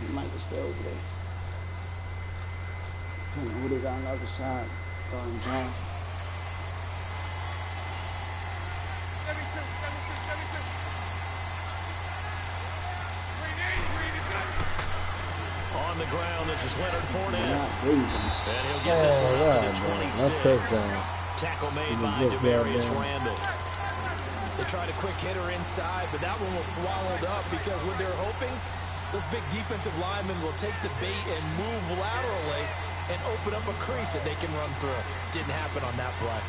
He might just stay over there. Depending on who they got on the other side. John. 72. On the ground, this is Leonard Fournette. And he'll get this one up to the 26. Tackle made by Demarius Randall. They tried a quick hitter inside, but that one was swallowed up because what they're hoping, those big defensive linemen will take the bait and move laterally and open up a crease that they can run through. Didn't happen on that play.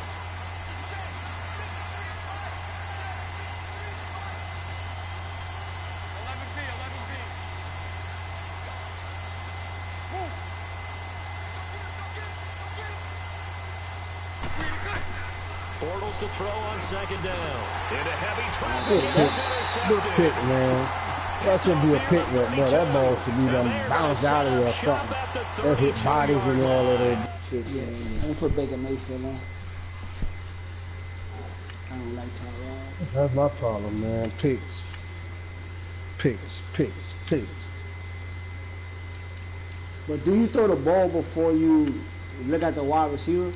Bortles to throw on second down. Into heavy traffic. Good pick, man. That should be a pick right there. That ball should be done bounced out of there or something. That hit bodies and all of that shit. Yeah, I'm gonna put Baker Mayfield on. I don't like Tyrod. That's my problem, man. Picks. But do you throw the ball before you look at the wide receiver?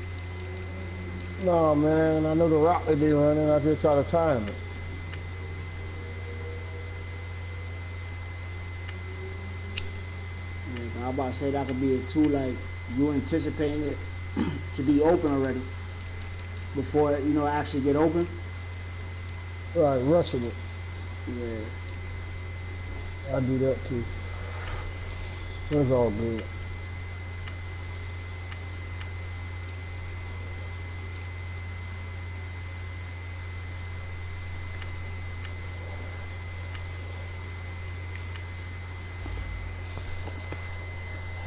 No, man. I know the route that they running. I just try to time it. Yeah, I'm about to say that could be a tool, like you anticipating it to be open already before it, actually get open. Right, rushing it. Yeah. I do that too. That's all good.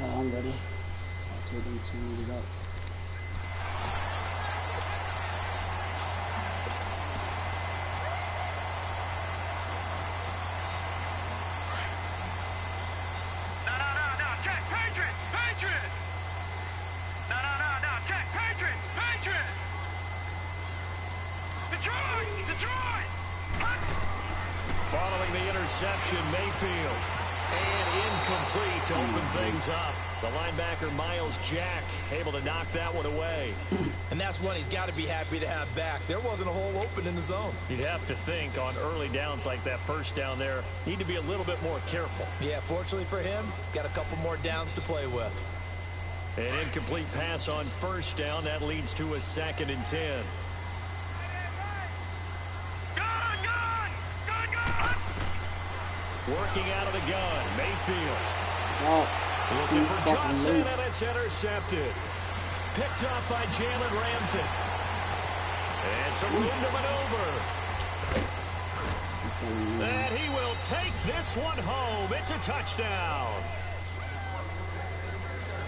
I'm ready. I'll take them to it up. No, check, Patriot! No, check, Patriot! Detroit! Following the interception, Mayfield. And incomplete to open things up. The linebacker, Miles Jack, able to knock that one away. And that's one he's got to be happy to have back. There wasn't a hole open in the zone. You'd have to think on early downs like that first down there, need to be a little bit more careful. Yeah, fortunately for him, got a couple more downs to play with. An incomplete pass on first down. That leads to a 2nd and 10. Working out of the gun, Mayfield. Looking for Johnson, and it's intercepted. Picked off by Jalen Ramsey. And some room to maneuver. And he will take this one home. It's a touchdown.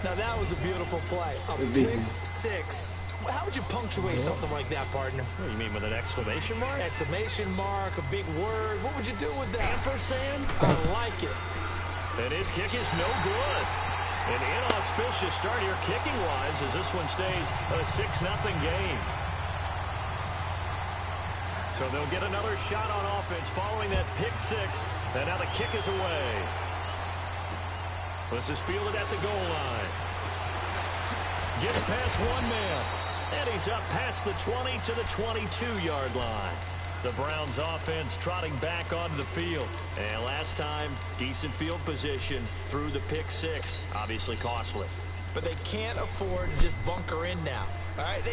Now that was a beautiful play. A pick six. How would you punctuate something like that, partner? What do you mean, with an exclamation mark? Exclamation mark, a big word. What would you do with that? Ampersand? I like it. And his kick is no good. An inauspicious start here kicking-wise as this one stays a 6-0 game. So they'll get another shot on offense following that pick six. And now the kick is away. This is fielded at the goal line. Gets past one man. And he's up past the 20 to the 22-yard line. The Browns offense trotting back onto the field. And last time, decent field position through the pick six. Obviously costly. But they can't afford to just bunker in now. All right,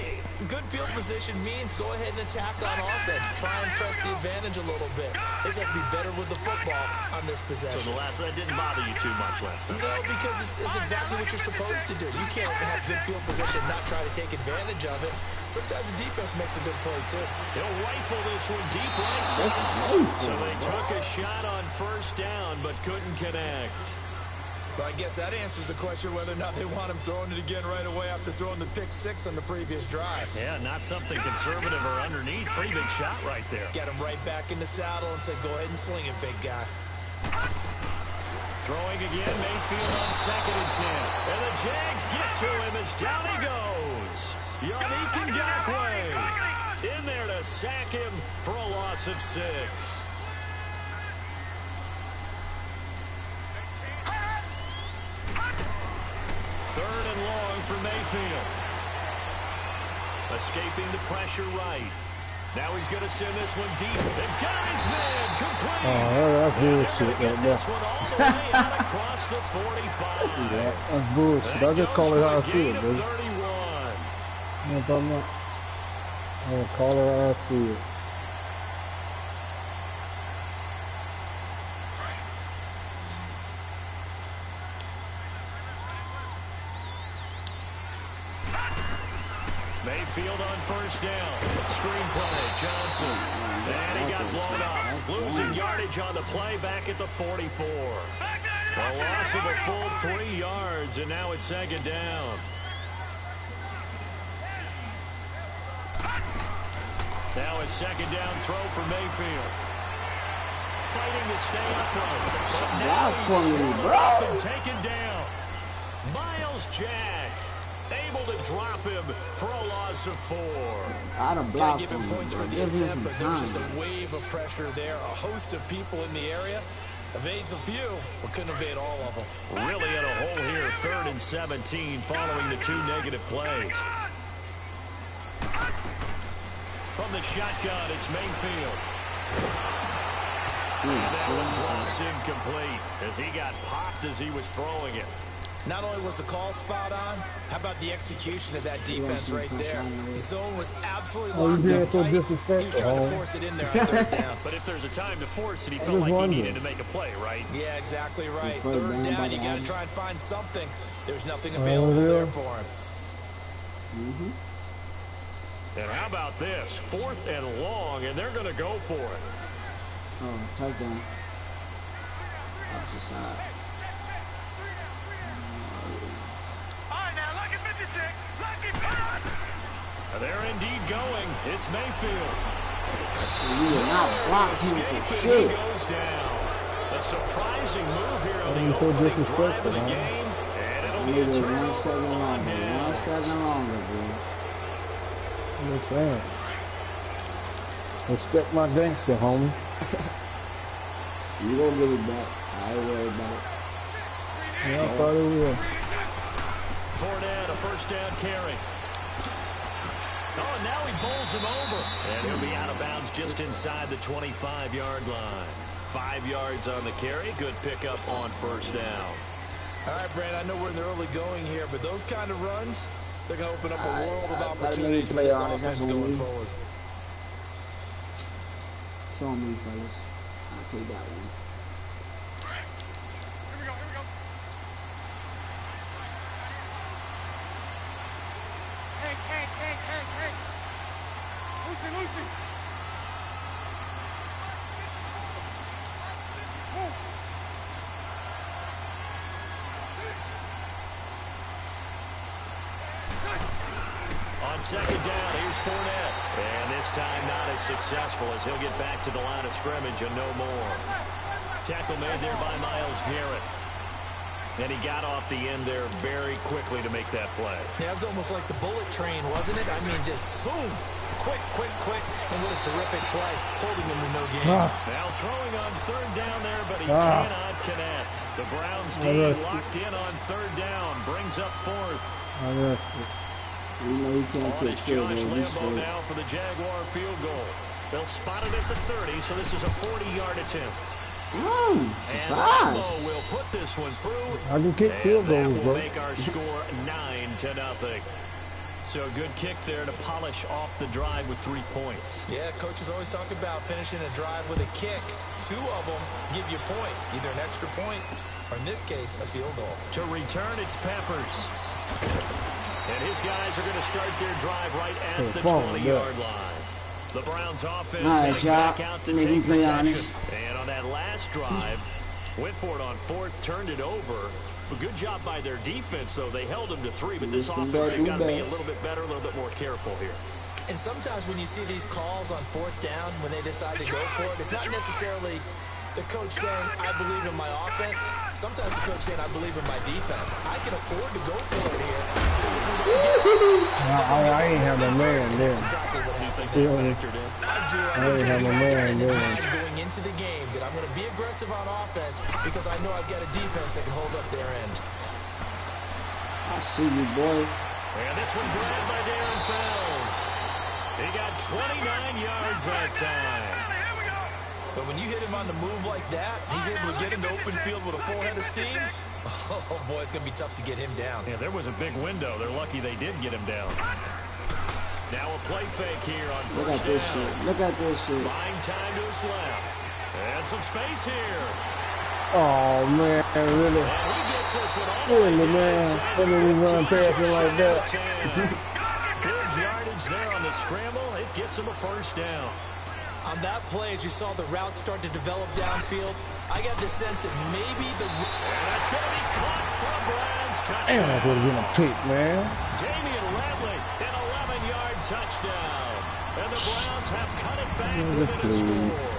good field position means go ahead and attack on offense. Try and press the advantage a little bit. They just have to be better with the football on this possession. So that didn't bother you too much last time? No, because it's exactly what you're supposed to do. You can't have good field position and not try to take advantage of it. Sometimes the defense makes a good play, too. He'll rifle this one deep right side. So they took a shot on first down, but couldn't connect. But I guess that answers the question whether or not they want him throwing it again right away after throwing the pick six on the previous drive. Yeah, not something conservative or underneath. Pretty big shot right there. Get him right back in the saddle and say, go ahead and sling it, big guy. Throwing again, Mayfield on 2nd and 10. And the Jags get to him as down he goes. Yannick Ngakoue in there to sack him for a loss of 6. Third and long for Mayfield. Escaping the pressure right. Now he's going to send this one deep. And got his man complete. Oh, that's bullshit right This there. one all the way out across the 45. Yeah, that's bullshit. I just call it how I see it, baby. 31. You know what I'm talking about? I'm gonna call it how I see it. Mayfield on first down. Screenplay, Johnson. And he got blown up. Losing yardage on the play back at the 44. A loss of a full 3 yards, and now it's second down. Now a second down throw for Mayfield. Fighting to stay upright. But now he's swallowed up and taken down. Miles Jack able to drop him for a loss of 4. I'd have Gotta blocked give him him. points for the Give him attempt, some but there's just time. a wave of pressure there. A host of people in the area. Evades a few, but couldn't evade all of them. Really in a hole here, 3rd and 17 following the 2 negative plays. From the shotgun, it's Mayfield. And that one drops incomplete as he got popped as he was throwing it. Not only was the call spot on, how about the execution of that defense right there? The zone was absolutely Oh, you locked being up so tight. He was disrespectful, trying to oh. force it in there on 3rd down. But if there's a time to force it, he I felt was like he wondering. needed to make a play, right? Yeah, exactly right. First 3rd down by down, the you got to Allen. try and find something. There's nothing available there for him. And how about this? 4th and long, and they're going to go for it. Oh, touchdown. Opposite side. All right, now, lucky 56. Lucky punch. They're indeed going. It's Mayfield. You will not block him for Escaping, he shit. goes down. A surprising move here on Why the you so opening drive of disrespectful, the huh? game. And it'll be a Maybe 1 turnover second on longer. 1 downs. second longer, dude. I'm just saying. Respect my gangster, homie. You gonna give it back. I ain't worried about it. Yeah, I thought it would. Fournette, a first down carry. Oh, and now he bowls him over. And he'll be out of bounds just inside the 25-yard line. 5 yards on the carry. Good pickup on first down. All right, Brad, I know we're in the early going here, but those kind of runs, they're going to open up a world of I opportunities for play this on it. offense That's on going me. forward. It's on me, fellas. I'll take that one. Here we go, here we go. Hey. Lucy. Move. On second down, here's Fournette. And this time not as successful as he'll get back to the line of scrimmage and no more. Tackle made there by Myles Garrett. And he got off the end there very quickly to make that play. Yeah, it was almost like the bullet train, wasn't it? I mean, just zoom. Quick. And what a terrific play, holding him to no gain. Now throwing on third down there, but he cannot connect. The Browns D locked in on third down, brings up 4th. I rested. You know he can't On kick is field Josh goal. He's Lambo straight. now for the Jaguar field goal. They'll spot it at the 30, so this is a 40-yard attempt. And Surprise. Lambo will put this one through. I can kick field And goals, that bro. will make our score 9-0. So a good kick there to polish off the drive with 3 points. Yeah, coaches always talk about finishing a drive with a kick. 2 of them give you points, either an extra point or, in this case, a field goal. To return, it's Peppers. And his guys are going to start their drive right at the 20-yard line. The Browns offense Nice heading back job. out to Make me take play possession. honest. And on that last drive, went for it on 4th, turned it over. A good job by their defense, though. They held them to 3, but this offense, they've got to be a little bit better, a little bit more careful here. And sometimes when you see these calls on 4th down, when they decide to go for it, it's not necessarily the coach saying, I believe in my offense. Sometimes the coach saying, I believe in my defense. I can afford to go for it here. I ain't have a man That's there. exactly what happened. Factored in. I do. I ain't have a man in his there. mind going into the game that I'm going to be aggressive on offense because I know I've got a defense that can hold up their end. I see you, boy. And this one grabbed by Darren Fells. He got 29 yards that time. But when you hit him on the move like that, he's able to get into open field with a full head of steam. Oh, boy, it's going to be tough to get him down. Yeah, there was a big window. They're lucky they did get him down. Now a play fake here on Look first at this down. shit. Look at this shit. Buying time to his left. And some space here. Oh, man, really? And he gets this one all the way Really, down man. inside Let the me run 15, past just him like shy that. of 10. Good yardage there on the scramble. It gets him a first down. On that play, as you saw the route start to develop downfield, I got the sense that maybe the... And that's going to be caught from Browns. Damn, that would have been a pick, man. Damian Ratley, an 11-yard touchdown. And the Browns have cut it back within a score.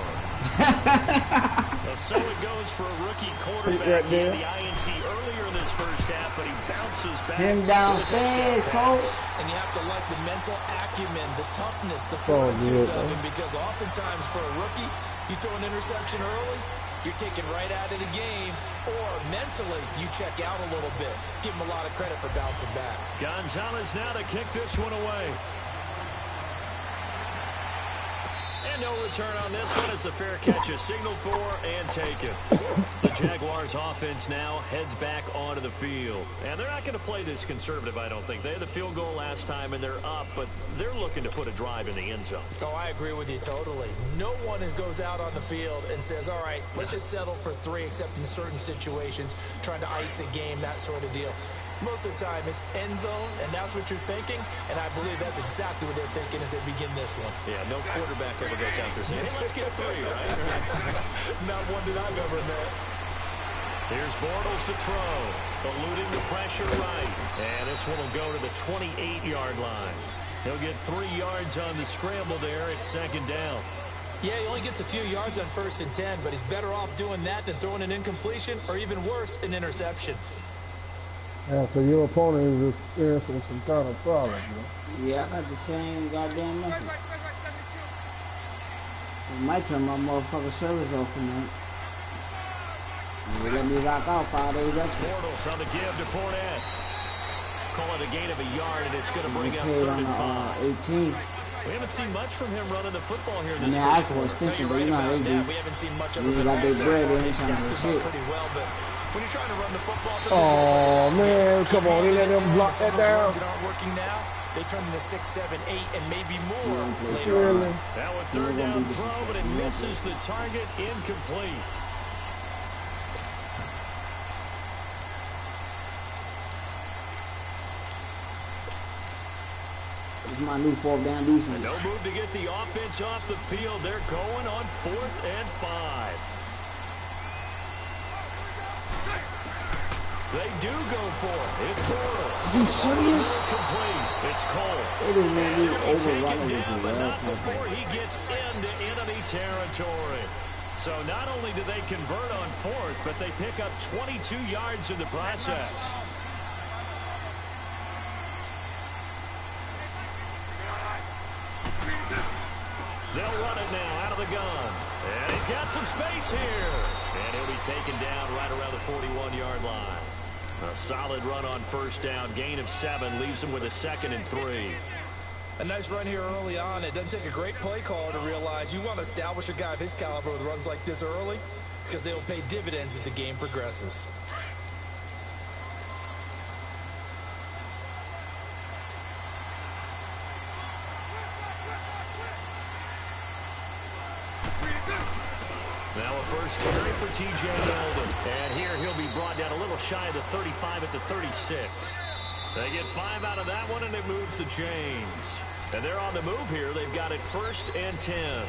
So it goes for a rookie quarterback. He had the INT earlier in this first half, but he bounces back. Him downstairs, coach. And you have to like the mental acumen, the toughness, the fortitude of him, because oftentimes for a rookie, you throw an interception early, you're taken right out of the game, or mentally you check out a little bit. Give him a lot of credit for bouncing back. Gonzalez now to kick this one away. And no return on this one as the fair catch is signaled for and taken. The Jaguars offense now heads back onto the field. And they're not going to play this conservative, I don't think. They had the field goal last time and they're up, but they're looking to put a drive in the end zone. Oh, I agree with you totally. No one goes out on the field and says, all right, let's just settle for 3, except in certain situations, trying to ice a game, that sort of deal. Most of the time, it's end zone, and that's what you're thinking, and I believe that's exactly what they're thinking as they begin this one. Yeah, no quarterback ever goes out there saying, hey, let's get 3, right? Not one that I've ever met. Here's Bortles to throw, eluding the pressure right. And this one will go to the 28-yard line. He'll get 3 yards on the scramble there. It's second down. Yeah, he only gets a few yards on 1st and 10, but he's better off doing that than throwing an incompletion, or even worse, an interception. Yeah, so your opponent is experiencing some kind of problem, man. Yeah, I got the same goddamn message. It might turn my motherfucking service off tonight. And they let me rock out 5 days extra. Bortles on the give to Fournette. Call it a gain of a yard, and it's going to bring up Paid 3rd on and 5. 18. We haven't seen much from him running the football here in this I first for quarter. extension, No, but you're you know right how they about that. do. We haven't seen much of They it. got their bread They anytime stepped they it up shit. pretty well, but when you're trying to run the football, Oh, man, come on, they let them block that down. That aren't working now, they turn into 6, 7, 8, and maybe more later Really? on. Now a 3rd down throw, but it misses the target, incomplete. This is my new 4th down defense. No move to get the offense off the field. They're going on 4th and 5. They do go for it. It's Bortles. Is he serious? Complete. It's Cole. They didn't let me And he'll be taken overrun it down, with but the not before he gets into enemy territory. So not only do they convert on 4th, but they pick up 22 yards in the process. They'll run it now out of the gun. And he's got some space here. And he'll be taken down right around the 41-yard line. A solid run on 1st down. Gain of 7 leaves him with a 2nd and 3. A nice run here early on. It doesn't take a great play caller to realize you want to establish a guy of his caliber with runs like this early, because they will pay dividends as the game progresses. Now a first carry for T.J. Yeldon. And here he'll be brought down a little shy of the 35 at the 36. They get 5 out of that one, and it moves the chains. And they're on the move here. They've got it 1st and 10.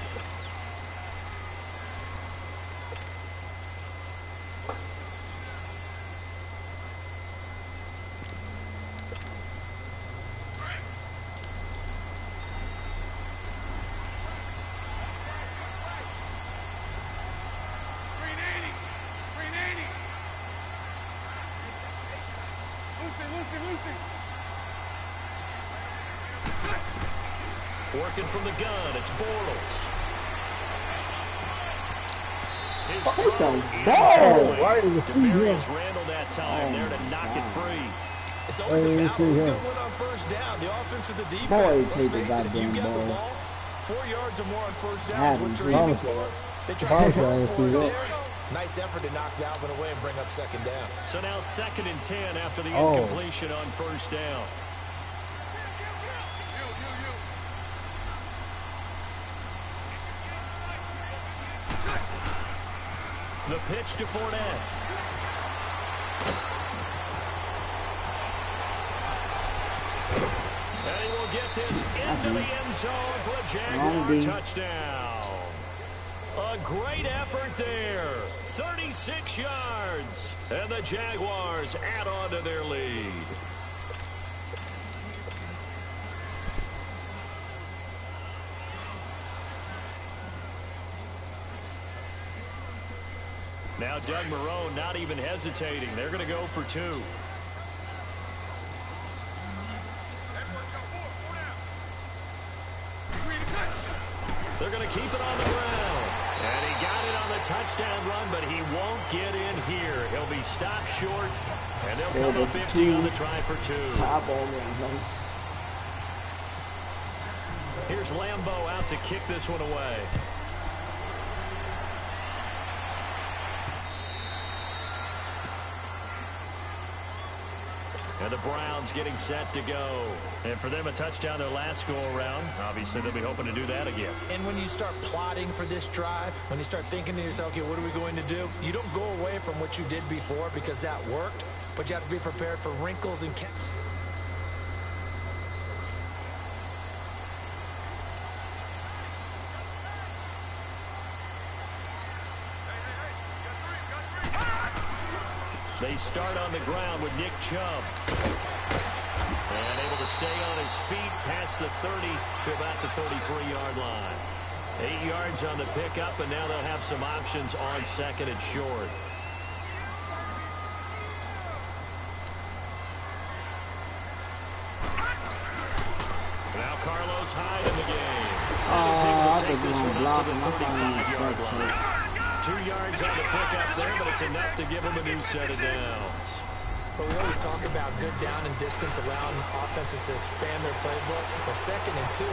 Working from the gun, it's Bortles. His What throw the ball? incomplete. Why didn't you see him? Demarius Randall that time there to knock it free. It's always Hey, about see who's him. going to win on first down, the offense or the defense. Boy, Let's take the face it, if you goddamn get the ball. ball 4 yards or more on first down Had is what him, you're too. aiming for. They try Bounce to go down, for see it that. there. Nice effort to knock that one away and bring up second down. So now 2nd and 10 after the Oh. incompletion on first down. The pitch to Fournette. And he will get this into the end zone for a Jaguar touchdown. A great effort there. 36 yards. And the Jaguars add on to their lead. Now Doug Marrone not even hesitating. They're going to go for 2. They're going to keep it on the ground. And he got it on the touchdown run, but he won't get in here. He'll be stopped short, and they'll come up empty on the try for 2. Top ball game, guys. Here's Lambeau out to kick this one away. And the Browns getting set to go. And for them, a touchdown their last go-around. Obviously, they'll be hoping to do that again. And when you start plotting for this drive, when you start thinking to yourself, okay, what are we going to do? You don't go away from what you did before because that worked, but you have to be prepared for wrinkles and... They start on the ground with Nick Chubb. And able to stay on his feet past the 30 to about the 33-yard line. 8 yards on the pickup, and now they'll have some options on 2nd and short. Now Carlos Hyde in the game. And he's able to take this one up to the 35-yard line. 2 yards on the pickup there, but it's enough to give him a new set of downs. But we always talk about good down and distance, allowing offenses to expand their playbook. But 2nd and 2,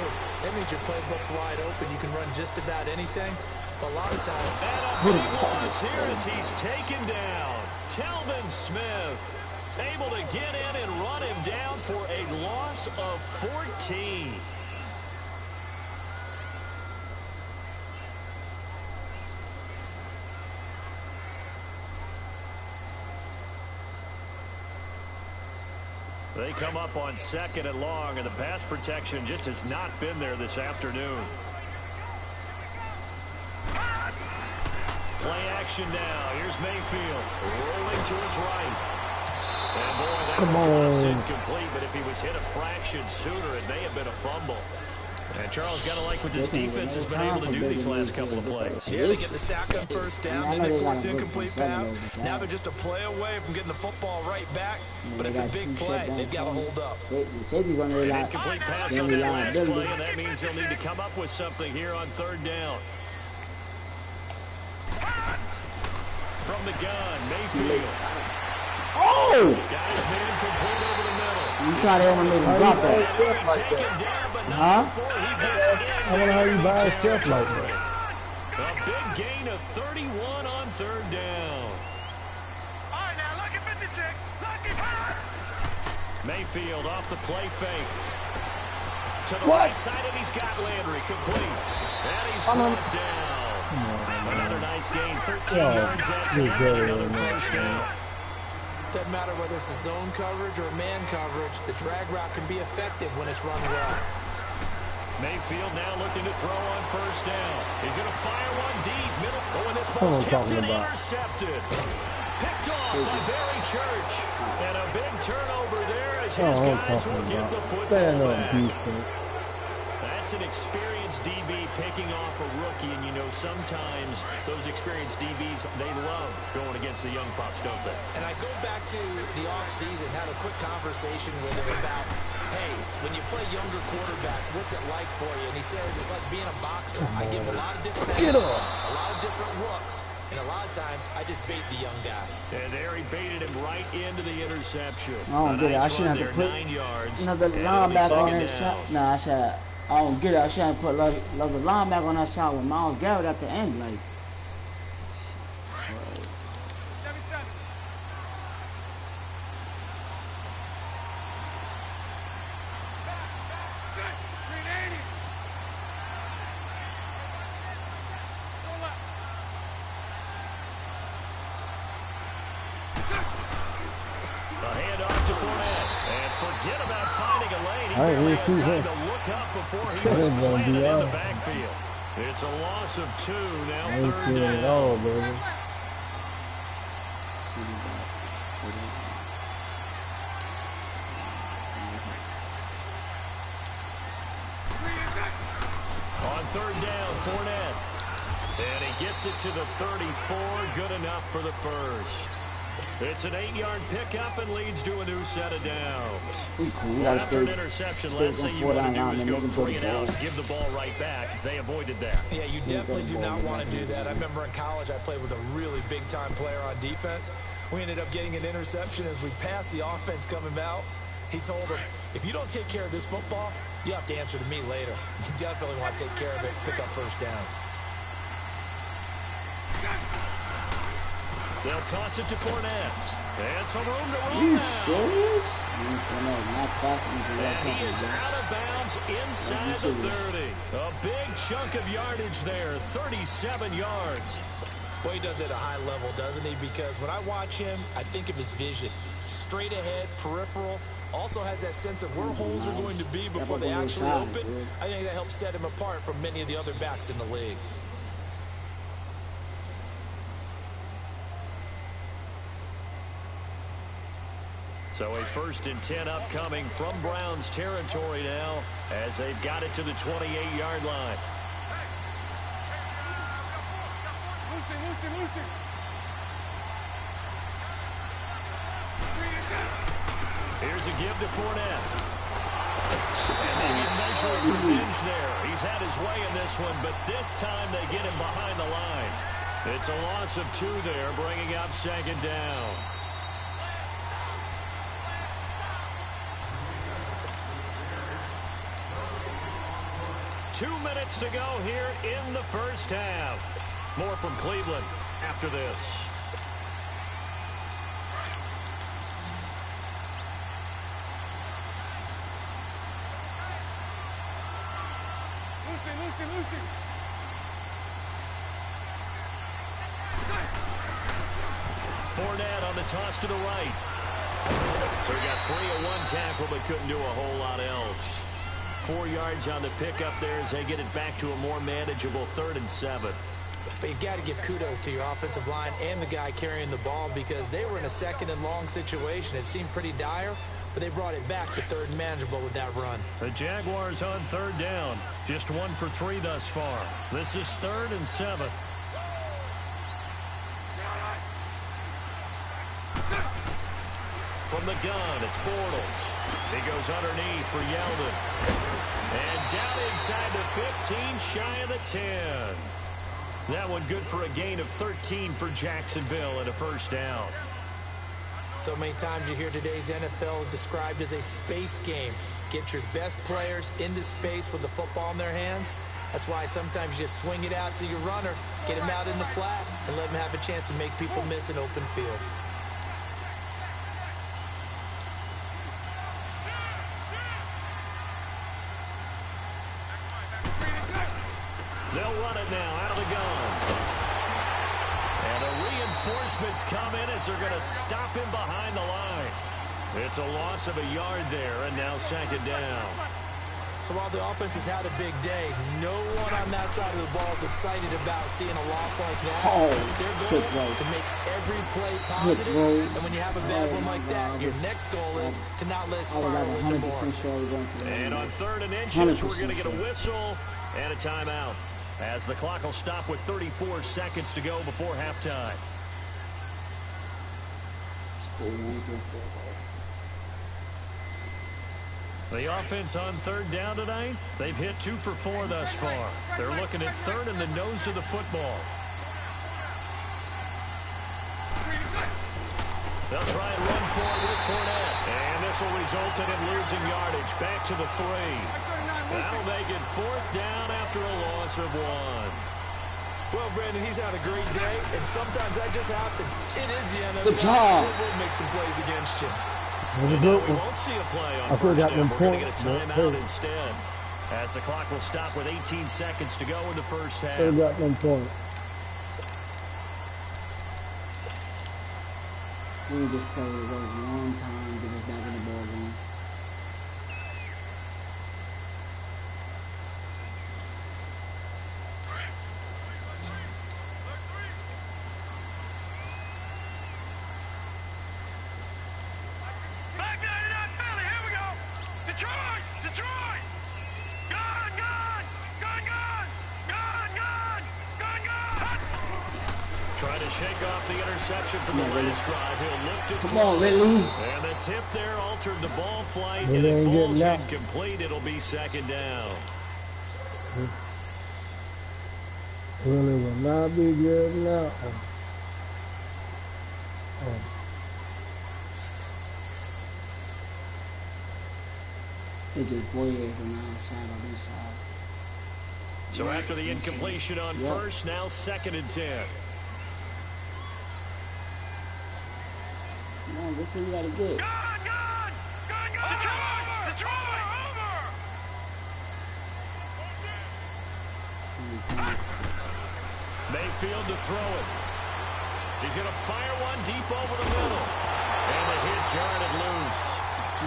that means your playbook's wide open. You can run just about anything. But a lot of times... And a big loss here as he's taken down. Telvin Smith able to get in and run him down for a loss of 14. They come up on 2nd and long, and the pass protection just has not been there this afternoon. Play action now. Here's Mayfield rolling to his right. And boy, that one drops incomplete, but if he was hit a fraction sooner, it may have been a fumble. And Charles, got to like what this defense has been able to do these last couple of plays. Yeah, they get the sack on first down, then they force incomplete pass. Now they're just a play away from getting the football right back, but it's a big play. They've got to hold up. An incomplete pass on that last play, and that means they'll need to come up with something here on 3rd down. From the gun, Mayfield. Oh! Got his man complete over the middle. You shot it on the drop that. Taken down, but Huh? not before he gets in. I wonder how you buy yourself like that. A big gain of 31 on 3rd down. All right, now, look at 56. Look at Mayfield off the play fake. To the right side, and he's got Landry complete. And he's brought down. Another nice gain, 13 yards. That's another first down. Doesn't matter whether it's a zone coverage or man coverage, the drag route can be effective when it's run well. Mayfield now looking to throw on first down. He's going to fire one deep, middle. Oh, and this ball's tipped and intercepted. Picked off by Barry Church. And a big turnover there as his guys will get the football back. That's an experienced DB picking off a rookie, and you know sometimes those experienced DBs, they love going against the young pups, don't they? And I go back to the offseason, had a quick conversation with him about hey, when you play younger quarterbacks, what's it like for you? And he says it's like being a boxer. I give a lot of different angles, a lot of different looks, and a lot of times I just bait the young guy. And there he baited him right into the interception. I don't get it. I shouldn't have to put 9 yards. another linebacker on that side. Nah, I said, I don't get it. I shouldn't put another linebacker on that side with Myles Garrett at the end. Like, 77. Set. 380. So left. The handoff to Fournette. And forget about finding a lane. He I barely really had see time him. to look up before he was planted in the backfield. It's a loss of 2. Now I ain't third feeling it down. all, baby. On third down, Fournette. And he gets it to the 34. Good enough for the first. It's an 8-yard pickup and leads to a new set of downs. we cool. We Well, gotta after an stay. interception, stay last thing you on want to do 4 is down go line and 3 make and them out go and give the ball right back. They avoided that. Yeah, you definitely do not want to do that. I remember in college I played with a really big-time player on defense. We ended up getting an interception as we passed the offense coming out. He told him, if you don't take care of this football, you have to answer to me later. You definitely want to take care of it, pick up first downs. They'll toss it to Fournette. And some room to Are run you now. serious? And he is out of bounds inside the 30. A big chunk of yardage there, 37 yards. Boy, he does it at a high level, doesn't he? Because when I watch him, I think of his vision. Straight ahead, peripheral. Also has that sense of where holes are going to be before they actually open. I think that helps set him apart from many of the other backs in the league. So a 1st and 10 upcoming from Browns territory now as they've got it to the 28-yard line. Lucy. Here's a give to Fournette. And maybe a measure of revenge there. He's had his way in this one, but this time they get him behind the line. It's a loss of 2 there, bringing up 2nd down. Two minutes to go here in the first half. More from Cleveland after this. Lucy. Fournette on the toss to the right. So he got free of 1 tackle, but couldn't do a whole lot else. 4 yards on the pickup there as they get it back to a more manageable 3rd and 7. But you got to give kudos to your offensive line and the guy carrying the ball because they were in a 2nd and long situation. It seemed pretty dire, but they brought it back to 3rd and manageable with that run. The Jaguars on 3rd down. Just 1 for 3 thus far. This is 3rd and 7. From the gun, it's Bortles. He goes underneath for Yeldon. And down inside the 15, shy of the 10. That one good for a gain of 13 for Jacksonville and a 1st down. So many times you hear today's NFL described as a space game. Get your best players into space with the football in their hands. That's why sometimes you just swing it out to your runner, get him out in the flat, and let him have a chance to make people miss an open field. They'll run it now out of the gun. And the reinforcements come in as they're going to stop him behind the line. It's a loss of a yard there, and now 2nd down. So while the offense has had a big day, no one on that side of the ball is excited about seeing a loss like that. Their goal to make every play positive, and when you have a bad one like that, your next goal is to not let it spiral into more. And on 3rd and inches, we're going to get a whistle and a timeout, as the clock will stop with 34 seconds to go before halftime. The offense on third down tonight, they've hit 2 for 4 thus far. They're looking at third in the nose of the football. They'll try and run for it with Fournette. And this will result in him losing yardage back to the 3. That'll make it 4th down after a loss of 1. Well, Brandon, he's had a great day, and sometimes that just happens. It is the NFL. Good job. It will make some plays against you. We won't see a play on first down. We're going to get a timeout instead, as the clock will stop with 18 seconds to go in the first half. Still got them points. We just played a long time to get back in the ball game. Back 99 Philly, here we go. Detroit, Detroit. Gone, gone, gone, gone, gone, gone, gone, gone. Trying to shake off the interception from the last drive. He'll look to Come throw. on, Ridley. And the tip there altered the ball flight, They and it ain't falls getting that. incomplete. It'll be 2nd down. Really will not be good now. AJ Boyer from the outside on this side. So after the incompletion on first, now 2nd and 10. Come on, that's what you gotta get. Gone, gone, gone, gone. Detroit, Detroit, over. Mayfield to throw it. He's going to fire one deep over the middle. And the hit jarred it loose.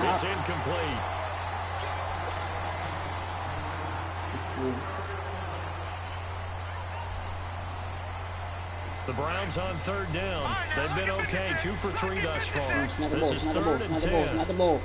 It's incomplete. The Browns on third down. They've been okay, 2 for 3 thus far. This is 3rd and 10. Not the ball.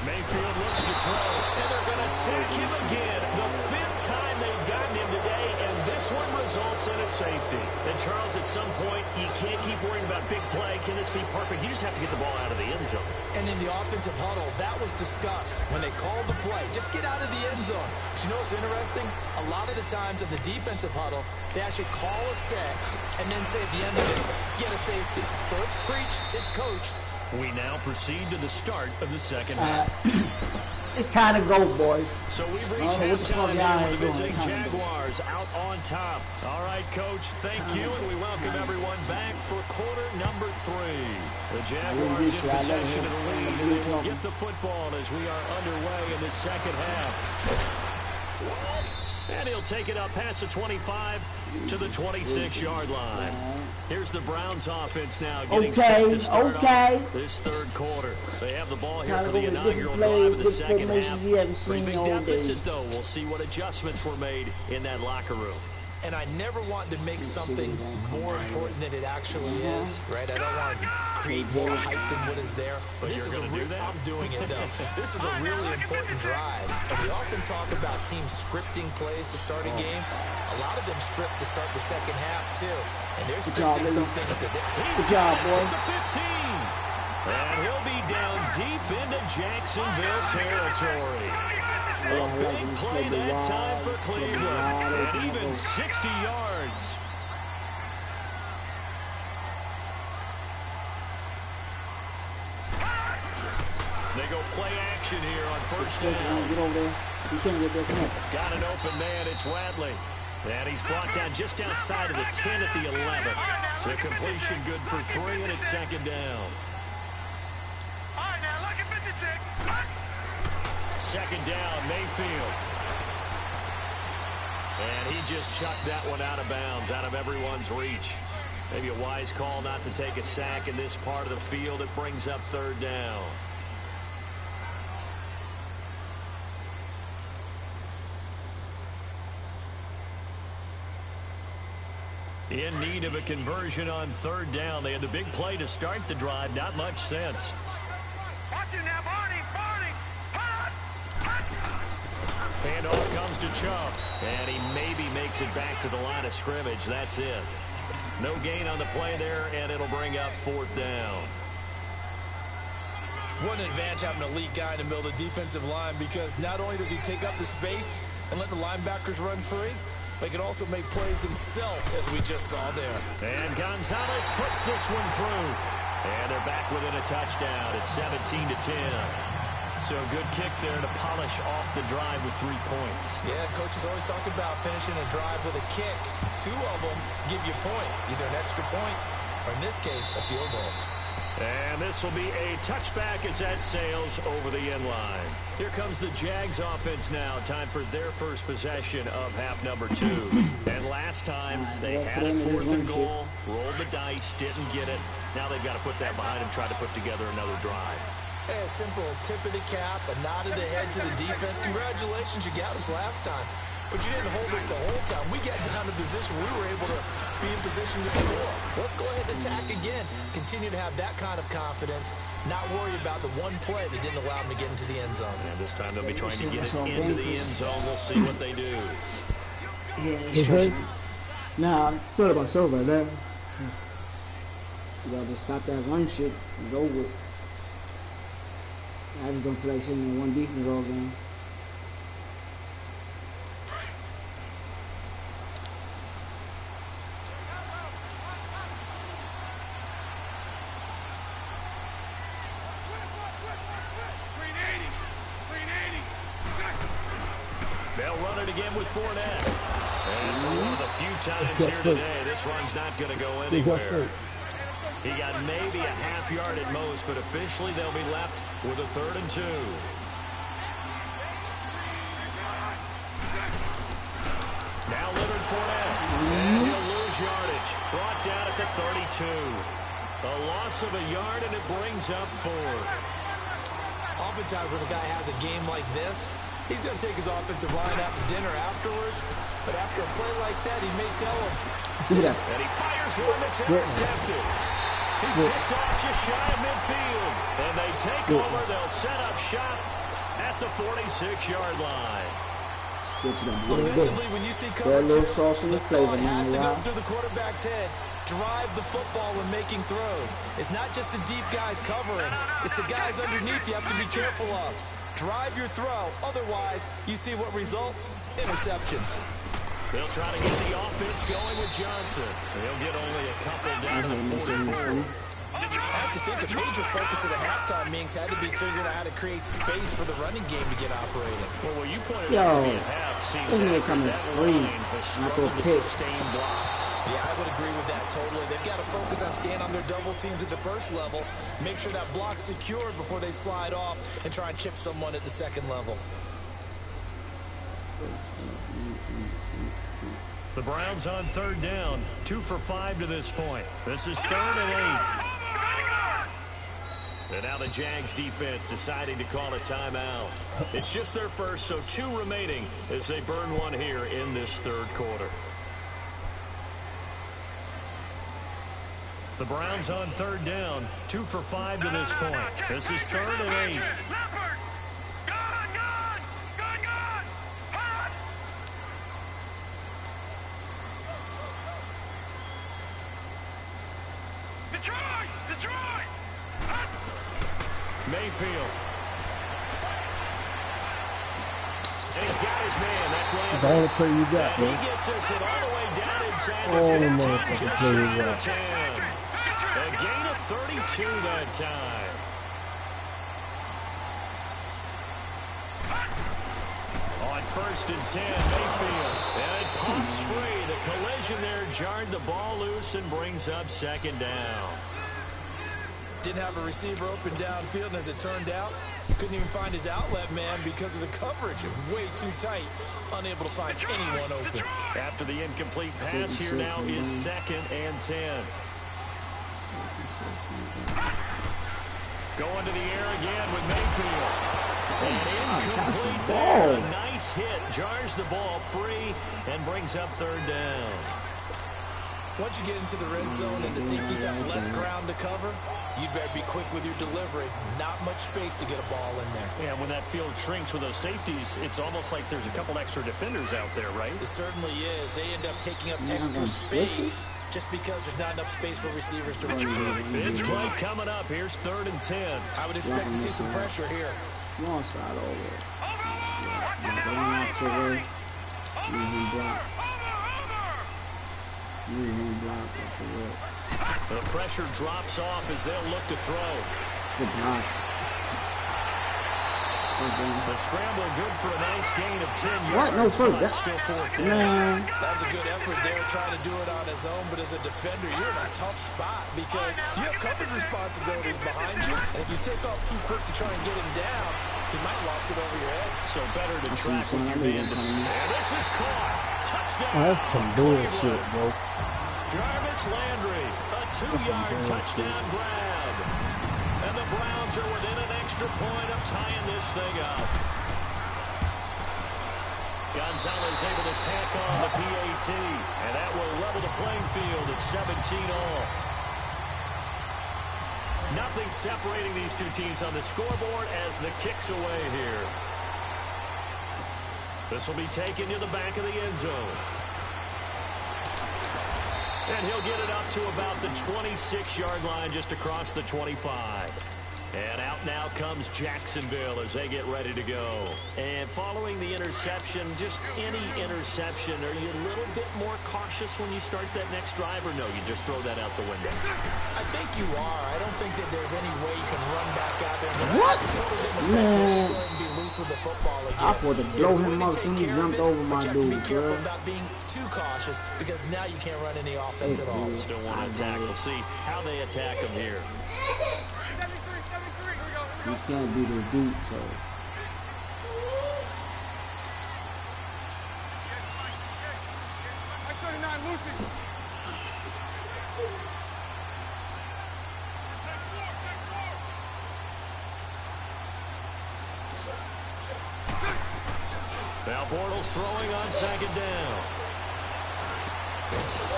Mayfield looks to throw, and they're going to sack him again. The 5th time they've gotten him today, and this one results in a safety. And Charles, at some point, you can't keep worrying about big play. Can this be perfect? You just have to get the ball out of the end zone. And in the offensive huddle, that was discussed when they called the play. Just get out of the end zone. But you know what's interesting? A lot of the times in the defensive huddle, they actually call a set and then say at the end of it, get a safety. So it's preached, it's coached. We now proceed to the start of the second half. It's time to go, boys. So we've reached halftime here with the visiting Jaguars out on top. All right, Coach, thank you, and we welcome everyone back for quarter number 3. The Jaguars in possession of the lead, and they will get the football as we are underway in the second half. And he'll take it up past the 25 to the 26-yard line. Here's the Browns offense now getting set to start off this 3rd quarter. They have the ball here for the inaugural drive of the second half. Pretty big deficit, though. We'll see what adjustments were made in that locker room. And I never want to make something more important than it actually is, right? I don't want to create more hype than what is there. But this is you're going to do that? I'm doing it, though. This is a really important drive. And we often talk about teams scripting plays to start a game. A lot of them script to start the second half, too. And they're scripting something that Good job, boy. The 15. And he'll be down deep into Jacksonville territory. A big play that time for Cleveland. And even 60 yards. They go play action here on first down. Get over there. You can't get there. Come on. Got an open man. It's Radley. And he's brought down just outside of the 10 at the 11. The completion good for 3, and it's 2nd down. All right, now look at 56. 2nd down, Mayfield. And he just chucked that one out of bounds, out of everyone's reach. Maybe a wise call not to take a sack in this part of the field. It brings up 3rd down. In need of a conversion on 3rd down. They had the big play to start the drive. Not much sense. Watch him now, Barney, Barney. Hot, hot. Handoff comes to Chubb. And he maybe makes it back to the line of scrimmage. That's it. No gain on the play there, and it'll bring up 4th down. What an advantage having an elite guy in the middle of the defensive line, because not only does he take up the space and let the linebackers run free, but he can also make plays himself, as we just saw there. And Gonzalez puts this one through. And they're back within a touchdown. It's 17-10. So a good kick there to polish off the drive with 3 points. Yeah, coach is always talking about finishing a drive with a kick. 2 of them give you points, either an extra point or, in this case, a field goal. And this will be a touchback as that sails over the end line. Here comes the Jags offense now. Time for their first possession of half number 2. And last time they had it 4th and goal, rolled the dice, didn't get it. Now they've got to put that behind them, try to put together another drive. A simple tip of the cap, a nod of the head to the defense. Congratulations, you got us last time. But you didn't hold us the whole time. We got down to position. We were able to be in position to score. Let's go ahead and attack again. Continue to have that kind of confidence. Not worry about the one play that didn't allow them to get into the end zone. And this time they'll be trying to get it into the end zone. We'll see what they do. Yeah, nah, I thought about so right there. You gotta stop that run shit and go with. I just don't feel like sitting in one defense all game. They'll run it again with Fournette. And for one of the few times here today, this run's not going to go anywhere. He got maybe a half yard at most, but officially they'll be left with a 3rd and 2. Now Leonard Fournette. And he'll lose yardage. Brought down at the 32. A loss of a yard, and it brings up 4th. Oftentimes when a guy has a game like this, he's going to take his offensive line out to dinner afterwards. But after a play like that, he may tell him. And he fires one that's intercepted. He's picked off just shy of midfield. And they take over. They'll set up shop at the 46-yard line. Offensively, when you see cover 2, the thought has to go through the quarterback's head. Drive the football when making throws. It's not just the deep guys covering. It's the guys underneath you have to be careful of. Drive your throw. Otherwise, you see what results? Interceptions. They'll try to get the offense going with Johnson. He'll get only a couple down to the 44. I have to think a major focus of the halftime meetings had to be figuring out how to create space for the running game to get operating. Well, what you pointed out to me at half seems that line has struggled to sustain blocks. Yeah, I would agree with that totally. They've got to focus on staying on their double teams at the first level, make sure that block's secured before they slide off and try and chip someone at the second level. The Browns on 3rd down, 2 for 5 to this point. This is 3rd and 8. And now the Jags defense deciding to call a timeout. It's just their first, so 2 remaining as they burn one here in this 3rd quarter. The Browns on 3rd down, 2 for 5 to this point. This is 3rd and 8. Detroit! Mayfield. And he's got his man. That's the only play you got, and man. he gets us it all the way down inside Oh, the 15, just play you shy of got. 10. A gain of 32 that time. On 1st and 10, Mayfield. And it pops free. The collision there jarred the ball loose and brings up 2nd down. Didn't have a receiver open downfield, and as it turned out, couldn't even find his outlet man because of the coverage. It was way too tight, unable to find anyone open. After the incomplete pass, here now is 2nd and 10. Going to the air again with Mayfield. And incomplete there. A nice hit. Jars the ball free and brings up 3rd down. Once you get into the red zone and the safeties have less ground to cover, you'd better be quick with your delivery. Not much space to get a ball in there. Yeah, when that field shrinks with those safeties, it's almost like there's a couple extra defenders out there, right? It certainly is. They end up taking up extra space just because there's not enough space for receivers to run through. Big play coming up. Here's 3rd and 10. I would expect to see some pressure here. Small side over. Going out to way. Block. Block off the way. The pressure drops off as they'll look to throw. Good blocks. The scramble good for a nice gain of 10 yards. What? No, first. Still 4th down. Man. That was a good effort there, trying to do it on his own, but as a defender, you're in a tough spot because you have coverage responsibilities behind you, and if you take off too quick to try and get him down, he might loft it over your head. So better to track with your man. And this is caught. Touchdown. Oh, that's some bullshit, bro. Jarvis Landry, a 2-yard touchdown grab. And the Browns are within an extra point of tying this thing up. Gonzalez able to tack on the PAT, and that will level the playing field at 17-all. Nothing separating these two teams on the scoreboard as the kick's away here. This will be taken to the back of the end zone. And he'll get it up to about the 26-yard line, just across the 25. And out now comes Jacksonville as they get ready to go. And following the interception, just any interception, are you a little bit more cautious when you start that next drive, or no, you just throw that out the window? I think you are. I don't think that there's any way you can run back out there. What? Man. Just go ahead and be loose with the football again. I thought to blow him up soon as he jumped over my dude, You have to be careful bro. about being too cautious because now you can't run any offense at all. Still want to attack. We'll see how they attack him here. 73, 73. Here we go. You can't be the dude, so. That's 39, Lucy. Now Bortles throwing on 2nd down.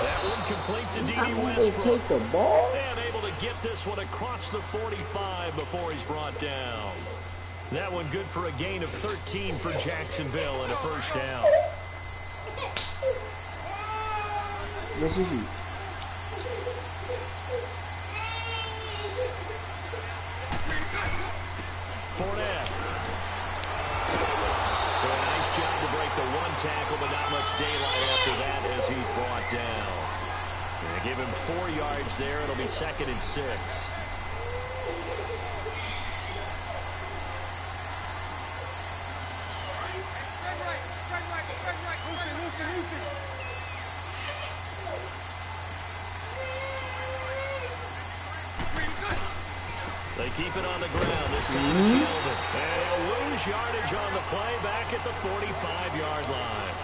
That one complete to I'm D.D. gonna Westbrook. take the ball. And able to get this one across the 45 before he's brought down. That one good for a gain of 13 for Jacksonville and a 1st down. This is you. Fournette. So a nice job to break the 1 tackle, but not much daylight after that as he's brought down. They give him 4 yards there. It'll be 2nd and 6. Spread right. Lucy. They keep it on the ground. This time it's Yeldon. And he'll lose yardage on the play back at the 45-yard line.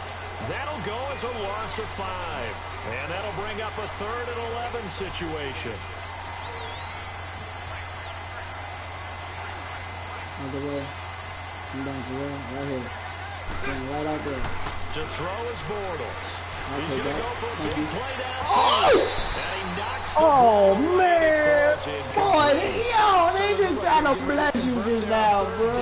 That'll go as a loss of 5. And that'll bring up a 3rd and 11 situation. Out the way. Come down to way. Right here. Stand right out there. To throw is Bortles. He's take going to that. go for a Thank big you. play downfield. And he knocks the Oh, ball away. man. It falls Boy, incomplete. they just trying to bless you just now, bro.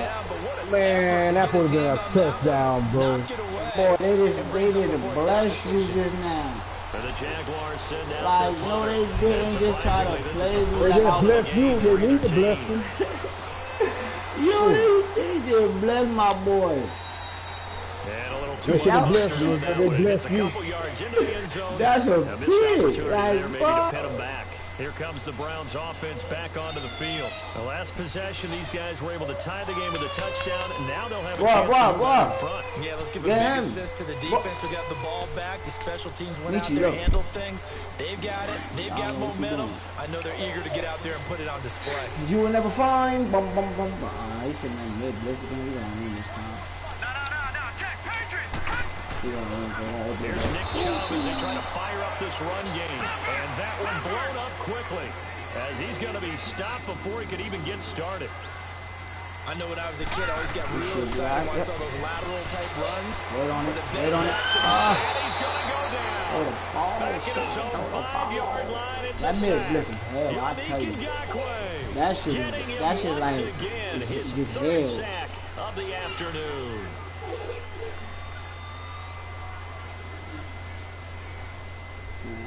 Man, that would have been a touchdown, bro. Boy, they just bless you just now. And the Jaguars send out Like, the no, they punt. didn't And just try to surprisingly, this play is the with They first just out. bless you. They need to bless team. them. Yo, they just bless my boy. And a little too They much should've blessed mustard you. on that They one. Gets a blessed you. couple yards into the end zone. That's a A missed pig, opportunity like, there maybe to fuck. pin him back. Here comes the Browns offense back onto the field. The last possession, these guys were able to tie the game with a touchdown, and now they'll have a chance to move out in front. Yeah, let's give a Yeah. big assist to the defense who got the ball back. The special teams went out Michi, there, yo. handled things. They've got it. They've got what you momentum. doing? I know they're eager to get out there and put it on display. You will never find. Bum, bum, bum, bum. He said, man, bless it. We gonna win this time. No. Jack, Patriot. We gonna win for all of Here's Nick Chubb as they try to fire up this run game. And that one blown up quickly as he's going to be stopped before he could even get started. I know when I was a kid, I always got real excited when I saw those lateral type runs. Wait on But it. the Wait best on it. backs in the And he's going to go down. Oh, the ball. Back in his own Oh, the 5-yard ball. line, it's a That sack. man, listen, hell, I tell you. Yannick Ngakoue That shit- getting him that shit once like- again, his just 3rd hell. sack of the afternoon.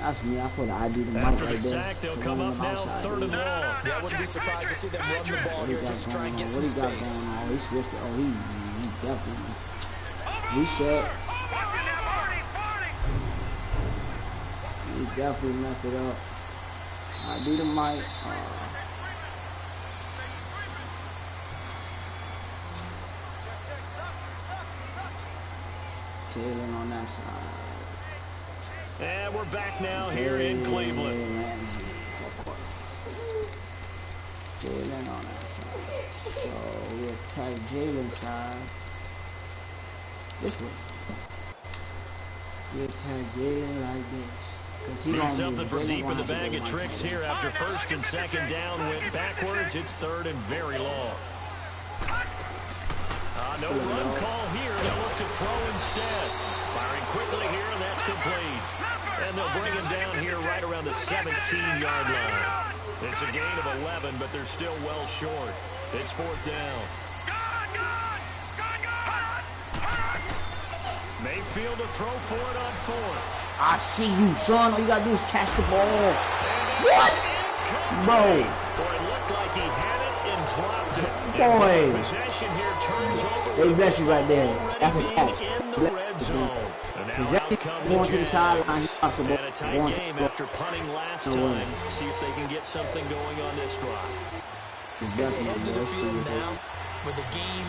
That's me. I put an ID to Mike After right the there. sack, they'll come up now, third and long. Yeah, I wouldn't be surprised to see them run the ball here just to try and get some space. What he got going on? He switched it. Oh, he definitely. Reset. He definitely messed it up. I beat him, Mike. Jalen on that side. And we're back now here in Cleveland. Jalen on that side. So we attack Jalen's side. This way. We attack Jalen like this. Need something from deep in the bag of tricks here after first and second down went backwards. It's third and very long. No run call here. They'll look to throw instead. Firing quickly here, and that's complete. And they'll bring him down here right around the 17-yard line. It's a gain of 11, but they're still well short. It's fourth down. Mayfield to throw for it on fourth. I see you, son. All you gotta do is catch the ball. What? Bro. Boy, it looked like he had it and dropped it. Boy. Possession here turns over. They bless you right there. That's a catch. In the red zone. And now out come Going to the Jags. sideline. And a tight game after punting last time. See if they can get something going on this drive. As they head to the field now, with the game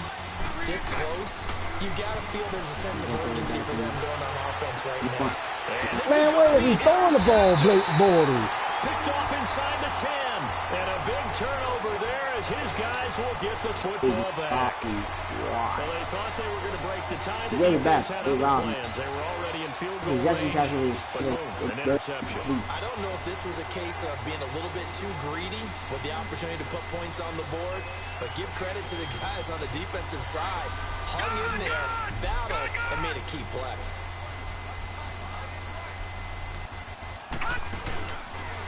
this close, you got to feel there's a sense of urgency for them going on offense right now. Man, where is he throwing the ball, Blake Bortles? Picked off inside the 10. And a big turnover there as his guys will get the football back. Well, they thought they were going to break the tie. The defense had other plans. They were already in field goal range. But boom, an interception. I don't know if this was a case of being a little bit too greedy with the opportunity to put points on the board, but give credit to the guys on the defensive side. Hung in there, battled, and made a key play.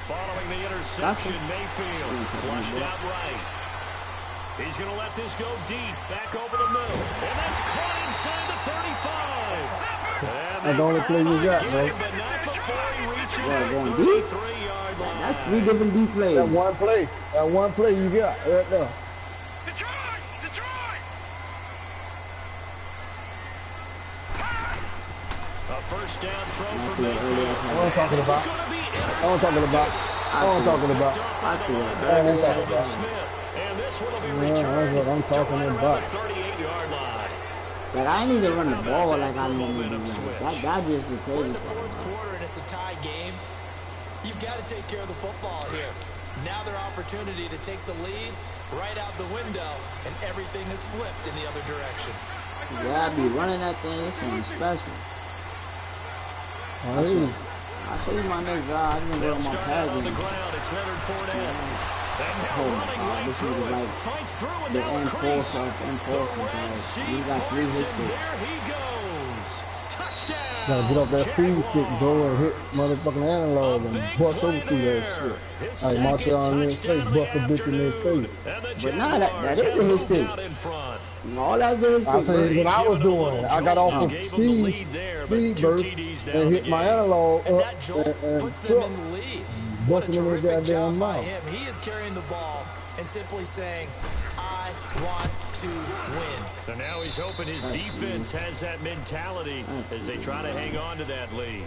Following the interception, Mayfield flushed out right. He's going to let this go deep, back over the middle. And that's caught inside the 35. That's the only play you got, bro. But not before he reaches Yeah, the going deep? 33-yard line. That's 3 different deep plays. That one play you got right there. Detroit! Detroit! A first down throw for Mayfield. What I'm talking This is about. going to be What I'm talking about. What I'm talking about. And this one will be Yeah, that's what I'm talking about. 38-yard line. Like, I need to run the ball like I normally do. That just the We're in crazy the part. fourth quarter, and it's a tie game. You've got to take care of the football here. Now their opportunity to take the lead right out the window, and everything is flipped in the other direction. Yeah, I be running that thing. It's something special. I show you my next drive. I'm They'll going to my start out on the pad. ground. It's Leonard Fournette. And now Oh, running right this is through it. like Fights through and the down the crease. enforcer. The Red Sea He got 3 points, hits. and there he goes. Touchdown. Gotta get up that speed stick, go and hit motherfucking analog and bust over through that shit. Like Marshall Lynch say, bust a bitch in their face. But nah, that is a his stick. All that is I his say stick. what I was doing. I got off of speed burst and hit my analog And up that jolt puts them took, in the lead. What a busting in his terrific goddamn job by mouth. him. He is carrying the ball and simply saying, I want to win. And now he's hoping his defense has that mentality as they try to hang on to that lead.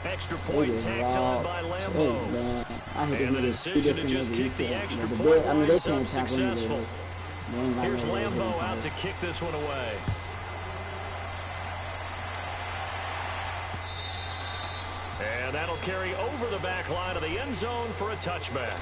Extra point tacked on by Lambeau. And the decision to just kick the extra point winds up successful. Here's Lambeau out to kick this one away. And that'll carry over the back line of the end zone for a touchback.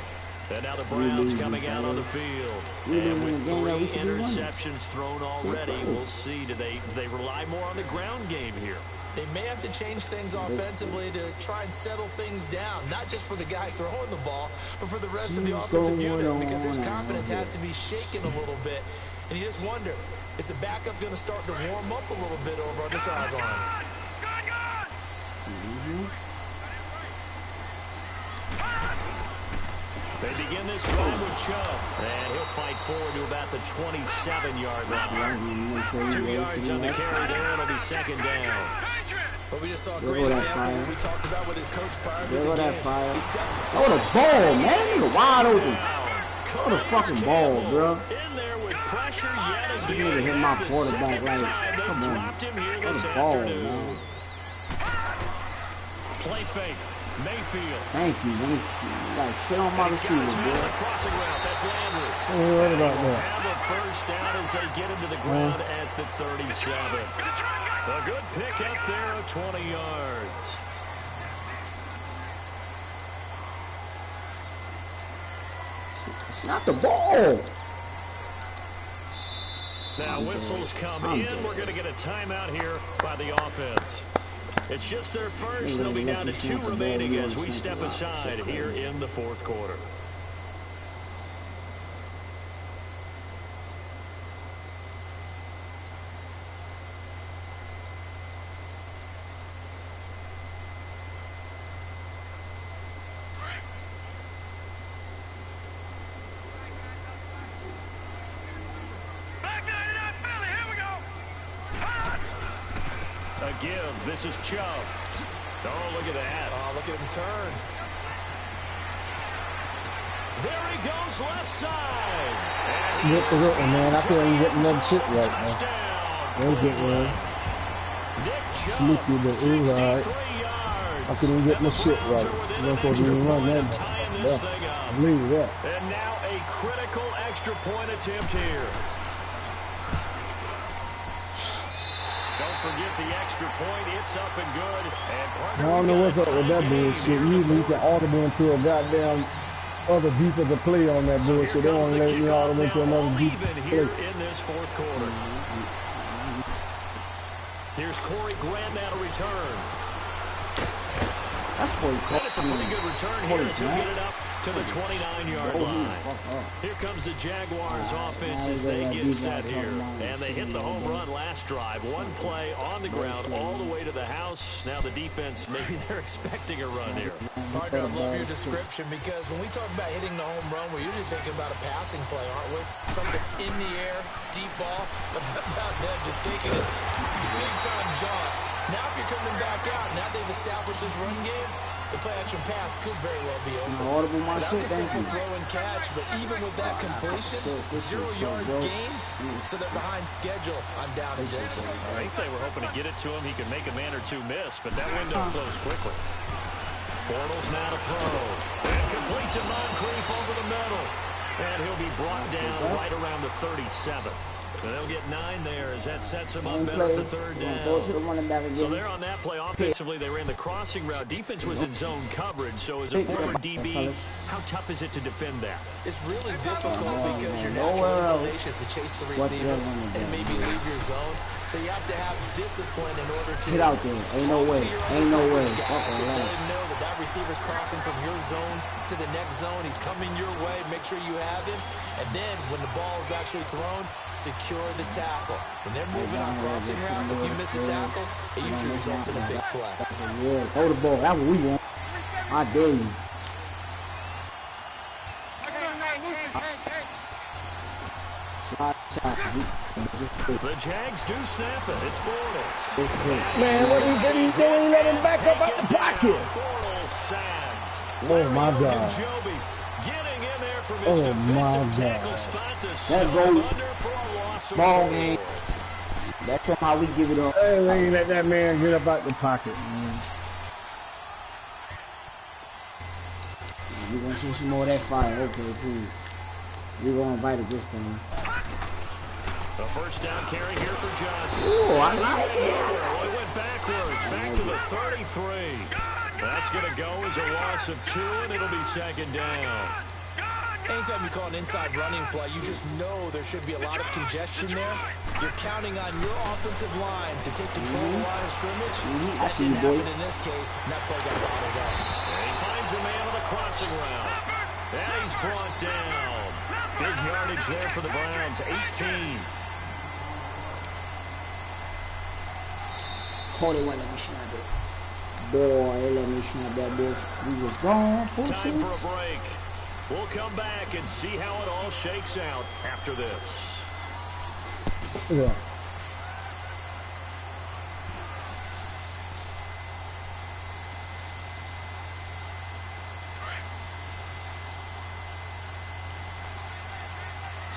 And now the Browns coming out on the field. And with 3 interceptions thrown already, we'll see. Do they rely more on the ground game here? They may have to change things offensively to try and settle things down, not just for the guy throwing the ball, but for the rest of the offensive unit, because their confidence has to be shaken a little bit. And you just wonder, is the backup going to start to warm up a little bit over on the sideline? They begin this drive with Chubb, and he'll fight forward to about the 27-yard line. 2 yards on the carry there, it'll be second down. But we just saw a There great go that example fire. what we talked about with his coach prior to There the go game. that fire. He's definitely Oh, the ball, man. Nigga wide open. Oh, the fucking ball, bro. In there with pressure yet again. You need to hit my It's the quarterback, second like, time they've come on. dropped him here Oh, this the ball, afternoon. man. Play fake. Mayfield. Thank you. Let me you gotta shit on my He's got his receiver, man on bro. the crossing route. That's Landry. Don't worry about Will that. have a first down as they get into the ground at the 37. A good pick up there of 20 yards. It's not the ball. Now whistles come in. We're going to get a timeout here by the offense. It's just their first. They'll be down to 2 remaining as we step aside here in the fourth quarter. Back 99 Philly, here we go. A give. This is Chubb. Oh, look at that. Oh, look at him turn. There he goes left side. Get the rhythm, man. I can't even get another shit right, man. Touchdown. Don't get one. Nick Chubb, Sneaky, but it was all right. 63 yards. I couldn't even get my shit right. Within You an don't supposed to extra even run point that. of tying this Yeah, thing I up. believe that. And now a critical extra point attempt here. Don't forget the extra point. It's up and good. And I don't know what's up with that bullshit. Usually you can audible into a goddamn other defensive play on that bullshit. They want to let me audible into another defensive here play. in this fourth quarter. Here's Corey Grant now to return. That's what he And called. it's a pretty good return here as he'll get it up to the 29-yard line. Here comes the Jaguars offense as they get set here. And they hit the home run last drive. One play on the ground all the way to the house. Now the defense, maybe they're expecting a run here. Partner, I love your description because when we talk about hitting the home run, we're usually thinking about a passing play, aren't we? Something in the air, deep ball, but how about them just taking it big-time jaunt. Now if you're coming back out, now they've established this run game, the play-action pass could very well be open. Audible my That was shit, a thank simple you. throw and catch, but even with that completion, 0 yards gained, so they're behind schedule on down and distance. I think they were hoping to get it to him. He could make a man or two miss, but that window closed quickly. Bortles now to throw. And complete to Moncrief over the middle. And he'll be brought down right around the 37. And they'll get 9 there as that sets him up better for third down. So they're on that play offensively. They ran the crossing route. Defense was in zone coverage. So as a former DB, how tough is it to defend that? It's really difficult because your natural inclination is to chase the receiver and maybe leave your zone. So you have to have discipline in order to Get out there. Ain't no way. Ain't no way. Guys, let him know that that receiver's crossing from your zone to the next zone. He's coming your way. Make sure you have him. And then when the ball is actually thrown, secure the tackle. When they're moving on crossing routes, if you miss a tackle, it usually results in a big play. Yeah, throw the ball. That's what we want. I dare you. The Jags do snap it. It's Bortles. Man, what he doing? Let him back up out the pocket. Bortles sacked. Oh, my God. Joby getting in there from his Oh, my defensive tackle God. spot to That snap him goal. under for a loss of Ball 4. game. That's how we give it up. Hey, they ain't let that man get up out the pocket, man. We're going to see some more of that fire. Okay, cool. We're going to invite it this time. A first down carry here for Johnson. Ooh, I like it. Well, he went backwards, back to the 33. That's going to go as a loss of 2, and it'll be second down. Anytime you call an inside running play, you just know there should be a lot of congestion there. You're counting on your offensive line to take control of the line of scrimmage. That didn't happen in this case, and that play got bottled up. And he finds a man on the crossing route. And he's brought down. Big yardage there for the Browns, 18. Oh, they won't let me snap it. Boy, they let me snap that bitch. We was gone for Time for a break. We'll come back and see how it all shakes out after this. Yeah.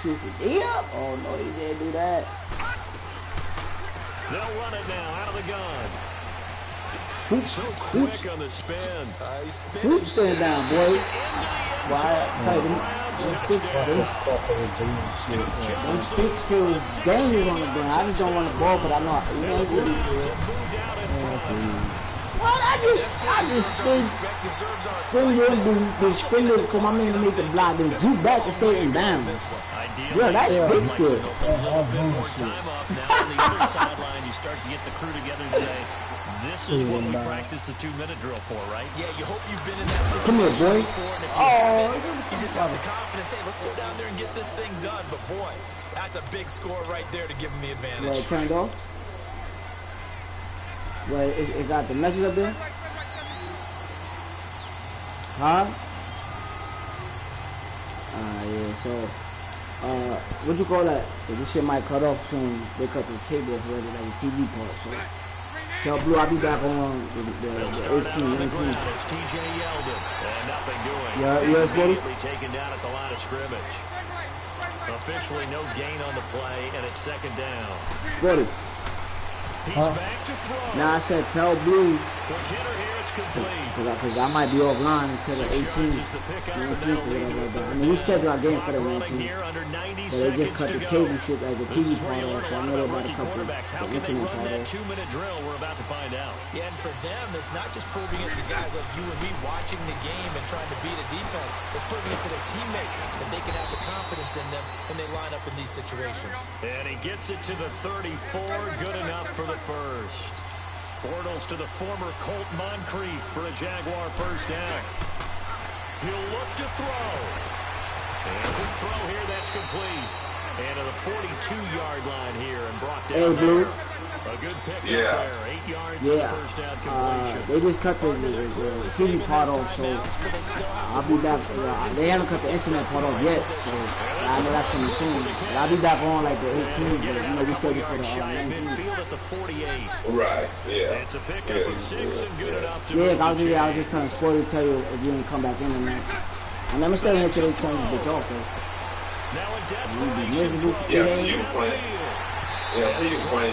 shoots the D up. Oh no, he didn't do that. They'll run it now out of the gun. Hoop, So hoop, quick on the spin. hoop, stand down, boy. Why? Tell you, them six feels dangerous on the ground. I just don't want the ball, but I know, you know, it's really good. What? I just spin the spin for my man to make the block, then zoom back and stay in bounds. Yeah, that's big skill. More time off now on the other sideline. You start to get the crew together and say, this is what we practiced the 2-minute drill for, right? Yeah, you hope you've been in that situation Come here, boy. before. And if you just have the confidence, hey, let's go down there and get this thing done. But boy, that's a big score right there to give them the advantage. Well, it turned off. Well, it got the message up there. Huh? Yeah, so, what you call that? This shit might cut off soon. They cut the cable off already, like the TV part, so. Tell Blue I'll be back on the 18, 19. It's TJ Yeldon. And nothing doing. Yeah, yes, buddy. Immediately taken down at the line of scrimmage. Officially no gain on the play, and it's second down. Buddy. He's back to throw. Now I said tell Blue, Quick hitter here, it's complete. because I might be offline until the 18th, 19th, or whatever. I mean, we scheduled our game for the 19th. So they just cut the cable shit, like the TV part off, so I know they're about to cut the internet part off. 2-minute drill, we're about to find out. Yeah, and for them, it's not just proving it to guys like you and me watching the game and trying to beat a defense. It's proving it to their teammates that they can have the confidence in them when they line up in these situations. And he gets it to the 34, good enough for the first. Bortles to the former Colt Moncrief for a Jaguar first down. He'll look to throw. And the throw here, that's complete. And to the 42-yard line here and brought down there. A good pick there. 8 yards on the first down completion. They just cut the TV part off, so I'll be back. They haven't cut the internet part off yet, so I know that's coming soon. But I'll be back on like the 18th, but you know, we scheduled for the 19th. At the 48. Right, yeah. It's a pickup of 6 and good enough to I was just trying to spoil to tell you if you didn't come back in or not. And I'm staying here till they turn this bitch off, though. Now in desperation, Yeah, so you playing. Yeah, so you playing.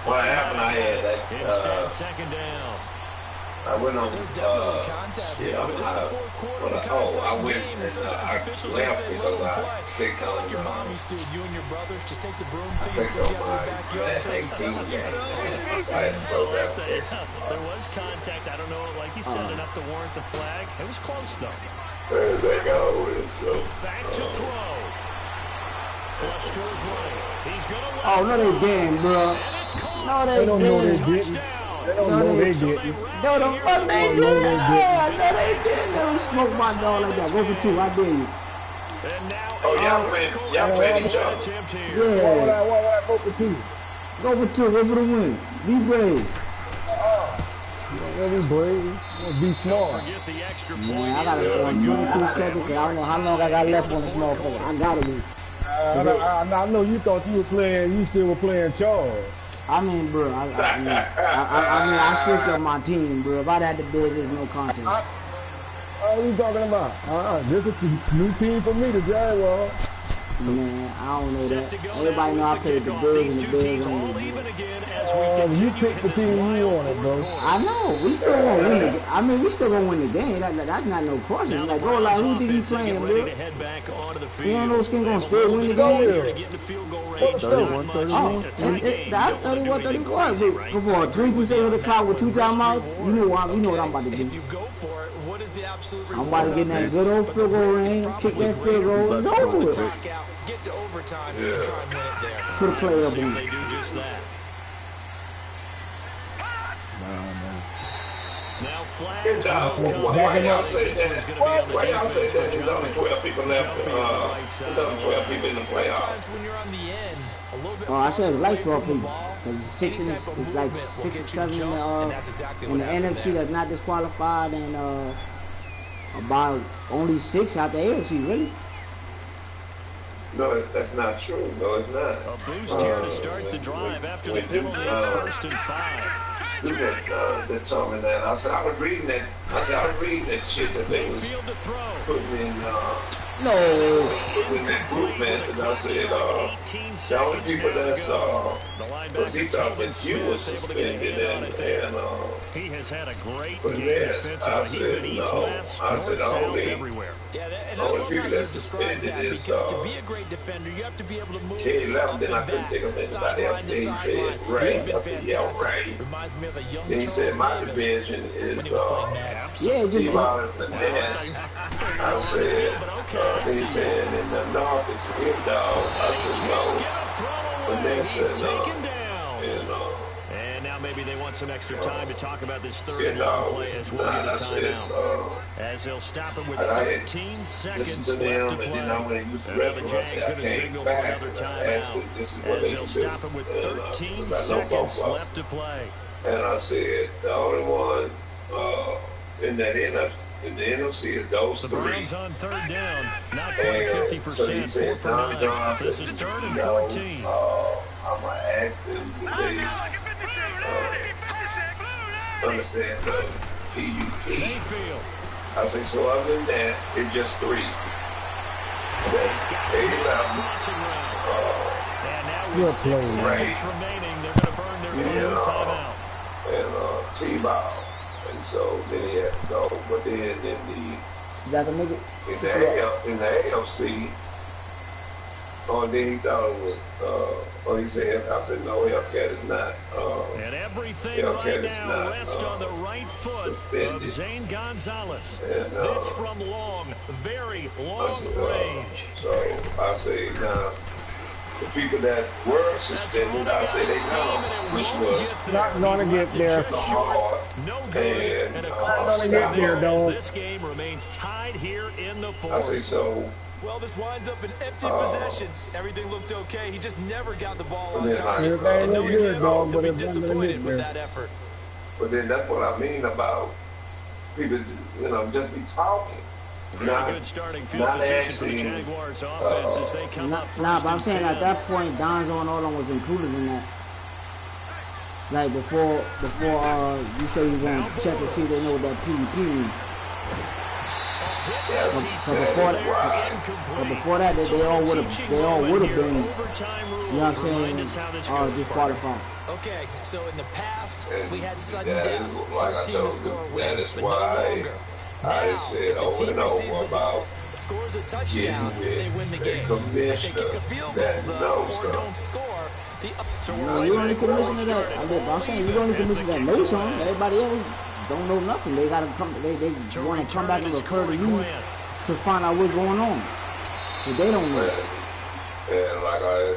What happened? I had that. Second down. I went on. There's definitely contact there, but it's the fourth quarter. I went and I left because I stick Kind of on. like your mom used to. You and your brothers just take the broom to I you and think sit on down in my the backyard until you settle yourselves. I had to go down there. There was contact. I don't know, like you said, enough to warrant the flag. It was close, though. There they go. So, Back to throw. Flush to his right. He's going to Oh, no, they didn't, bro. No, they don't know didn't. they didn't. They don't know they didn't. No, the fuck they didn't. No, they didn't. They don't smoke my dog like that. Go for 2. I dare you. y'all playing each other. Yeah. Why would I go for 2? Go for 2. Go for the win. Be brave. Don't be brave. Be smart. Man, I gotta go on 22 seconds. I don't know how long I got left on this motherfucker. I gotta be. I know you thought you were playing. You still were playing Charles. I mean, bro, I switched up my team, bro. If I'd had to do it, there's no contest. What are you talking about? This is a new team for me, the Jaguars. Man, I don't know that. Everybody know I played the Bills and the Bills only. You picked the team you wanted, bro. I know. We still gonna win the game. I mean, we still gonna win the game. That's not no question. Like, bro, like, who think he playing, bro? You don't know Skin gonna still win the game? 31, 31. That's 31, 34. Before 3 seconds of the clock with 2 timeouts, you know what I'm about to do. If you go for it, what is the absolute I'm about to get in that good old field goal range, kick that field goal, and over with. Get to overtime and try and win it there. Put a player up in. They do just that. Now flags. Why y'all say that? Why y'all say that? There's only 12 people left. There's only 12 people in the playoffs. Sometimes when you're on the end, a little bit Oh, I said it's like 12 further people. ball, Because 6 in anytype of it's like movement will 6 or get you 7 jump, and that's exactly in the what happened NFC there. that's not disqualified, and about only 6 out the AFC, really. No, that's not true. No, it's not. A boost here to start the drive after the penalty. It's 1st and 5. Do that told me that. I was reading that shit that they was Field to throw. putting in No. With that group match, and I said, the only people that's, because he thought that you were suspended and he has had a great but game yes, defensively. I said, no. I said, Yeah, and I only love people how you that's described suspended that is, because to be a great defender, you have to be able to move Kenny up Levin, then I and couldn't back, think of anybody else. sideline to Then he sideline. said, Ray. He's been I said, yeah, fantastic. Ray. Reminds me of a young Then he Charles said, my Davis division when is, he was playing Madden. Yeah, just T-Ball and Finesse. I said, then he said, in the North is Skid Dog. I said, no. Finesse And now maybe they want some extra time to talk about this third Skid and long Dog. play as we'll get a timeout. As they'll stop it with 13 seconds Listen to left them, to and play. then I went and used The reference. I Jags said, I going to can't signal for back. another And timeout. this is what As they they'll can stop do. it with And 13 I know both seconds of them. left to play. And I said, the only one in that NFC is those The three. Browns on third down, not quite And 50%, so he 4 said, for Tom 9. Johnson, This is third and you know, 14. I'm going to ask them if they understand the PUP. Mayfield. I say, so other than that, it's just three. He's got his man A11, crossing route. And now Good with 6 play. seconds remaining, they're going to burn their final timeout. and T-Ball. And so then he had to go. But then in You got to make it. the AFC, then he thought it was, he said, I said, no, Hellcat is not. And everything Hellcat right is now not, rests on the right foot suspended. of Zane Gonzalez. And, This from long, very long range. So I say, now, the people that were suspended, I say they gone, which was Not gonna get there. hard. No good. And a Not close gonna get there, as dog. this game remains tied here in the I fourth. say, so Well, this winds up an empty possession. Everything looked okay. He just never got the ball on then time. like, Everything And look knowing good, him, dog, he'll but be it's not gonna disappointed get with there. that effort. but then that's what I mean about people, just be talking. Very good starting field position for the Jaguars offense as they come up Nah, first but I'm and saying 10. at that point, Donzo and all them was included in that. Like before you say you're going to check and see they know what that PvP means. As he So throws before there, that, incomplete. they all would have been, Overtime rules you know what I'm remind us how this goes. disqualified. Okay, so in the past, we had sudden that death. is, like First I team to told score you, that wins, is but no why longer. I Now, said if the over team and receives over the ball, about scores a getting touchdown, they win the with game. a If they commissioner kick a field that goal, though, knows or something. don't score, the So You only commission to that. I'm saying you only commission that knows something. Everybody else don't know nothing. They gotta come. They want to come back and refer to you to find out what's going on. But they don't know. And like I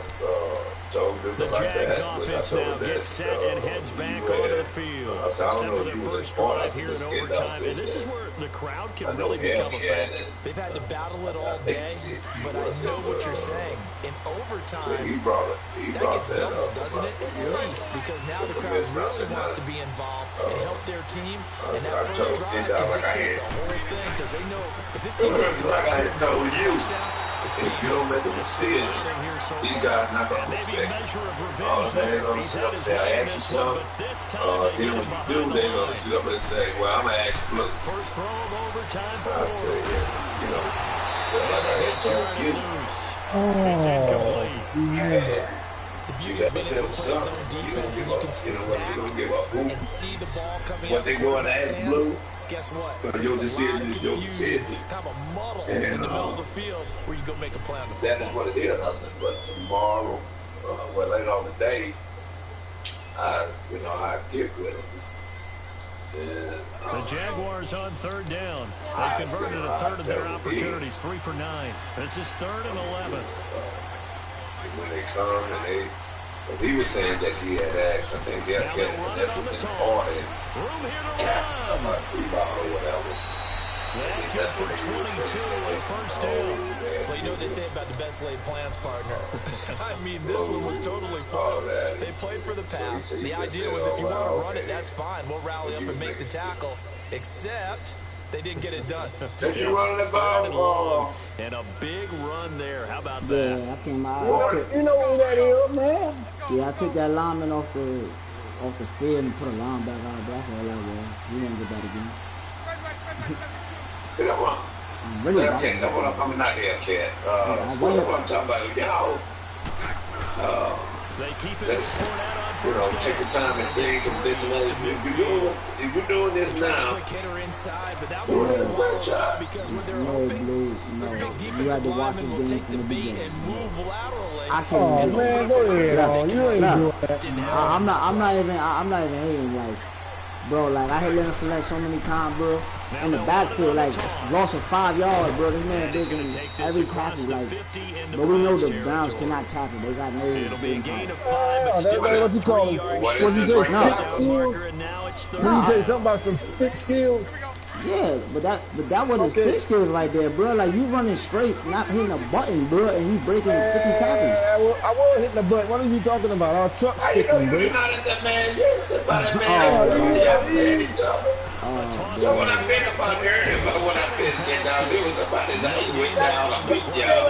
told them The like Jags that, offense I told now that, gets set and heads back you onto had- the field. I said, I Set don't know for if their you was first born, I drive said, here in this kid overtime. does it. And this is where the crowd I can know really become a Hellcat factor. They've had to battle it all I day, think but I know what you're saying. In overtime, he brought that gets that doubled, up. doesn't it? At least, because now the crowd really wants to be involved and help their team. And that I told first drive Skid Dog can like I dictate had. the whole thing because they know if this team doesn't Like I had told you. it's If you don't make a decision, Here so these far. guys not And gonna maybe a respect. measure of Oh, revenge they ain't there. gonna He's sit had up his there way in and this ask one, you but this time they then get when him you behind do, the they're gonna line. sit up and say, well, I'm gonna ask you, look, First throw of overtime for I say, Lawrence. like I had told you, Loose. Oh, It's incomplete. yeah. the you beauty got of to being tell able to play them zone something. defense when you can sit You don't give a back hoot and see the ball coming what out they the going to quarterback's ask hands. Blue. Guess what? So your It's a lot decision of is your confusion, decision. kind of a muddle And, in the middle of the field where you go make a play on the That is football. what it is. I said, but tomorrow, later on today, I get with them. And, The Jaguars on third down. They've converted a third of their opportunities, 3 for 9. This is 3rd and 11. when they come and because he was saying that he had asked, I think, Now they'll run it that on was the in toss. party, Room here to run. about 3 ball or whatever. That good for 22 and a first down. Well, you know what they say about the best laid plans, partner. I mean, this one was totally fun. They played for the pass. The idea was if you want to run it, that's fine. We'll rally up and make the tackle. Except they didn't get it done. Did you run the ball? And a big run there. How about that? Yeah, I came out. You know who that is, man? Yeah, I took that lineman off the field and put a linebacker out. That's all I was. We didn't get that again. Come on. Really Hellcat, that's what I'm not Hellcat. What I'm talking about, y'all. Let's, take the time and think and this and that. If you're doing this now, doing a franchise. Because when they're hoping, this big defensive lineman will take the bait and move laterally. I can't. Oh man, go ahead. You ain't doing that. I'm not even hating, like, bro, like I hit Leonard Fournette so many times, bro. In the backfield, like, lost of 5 yards, bro. This man big in every tackle, like, but we know the Browns cannot tackle. They got no big tackle. That's what you call them. What you say, stick skills? When you say something about some stick skills? Yeah, but that was his stick skills right there, bro. Like, you running straight, not hitting a button, bro, and he breaking 50 tackles. I was hitting the button. What are you talking about? Our truck sticking, bro. You're not at that man. You're about that man. So what I meant about hearing about what I said, it was about his age went down. I beat y'all.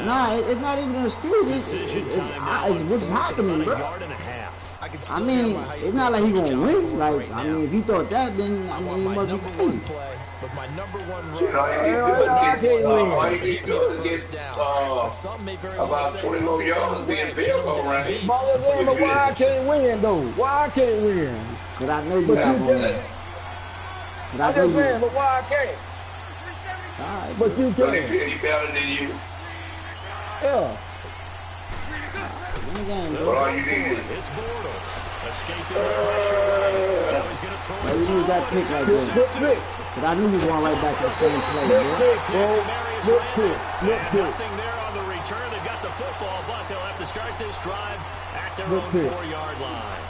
Nah, it's not even an excuse. It's what's happening, bro. I mean, it's not like he gonna win. Like, I mean, if he thought that, then I mean, he must be crazy. But my number one all you need to do is get about 20 more yards being field goal range. But why I can't win, though? Why I can't win? Because I know you're not going to win. I'm just saying, but why I can't? Right, but you can. He better than you. Yeah. But all you need is... It's Bortles. Escaping the pressure. Now he's going to throw it. You need that pick right there. But I knew he was going right back to the same play, bro. Nothing there on the return. They've got the football, but they'll have to start this drive at their own 4-yard line.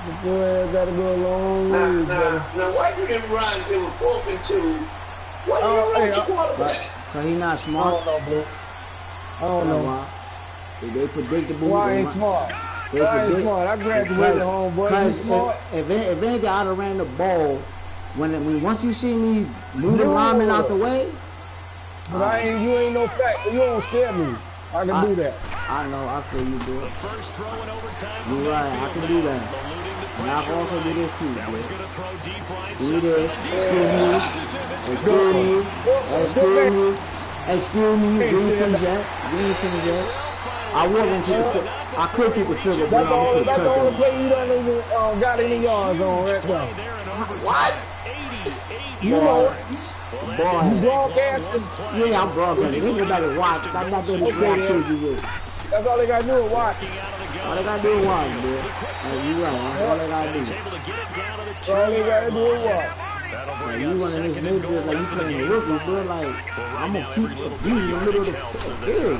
The boy gotta go a long way. Now, why you didn't run till 4th and 2? Why you don't run your quarterback? Because he's not smart. I don't know, bro. I don't know. They predictable. Why ain't smart? Why ain't smart? I graduated home, boy. You smart? If anything, I'd have ran the ball. Once you see me move the lineman out the way. But you ain't no fact. You don't scare me. I can do that. I know. I feel you, bro. The first throw in overtime. You're right. I can do that. And I can also do this too, bro. Do this. Excuse me. You ain't finished yet. I wasn't to the I could keep the field goal. That's the only play you don't even got any yards on right now. What? You know it. Boy. You broadcasting? Yeah, I'm broadcasting. They got to watch. I'm not doing this watch you with. That's all they got to do is watch. All they got to do is watch, bro. You right. All they got to do. All they got to do is watch. Like, you running this midfield like you playing a rookie, bro. Like, I'm going to keep abusing the middle of the field.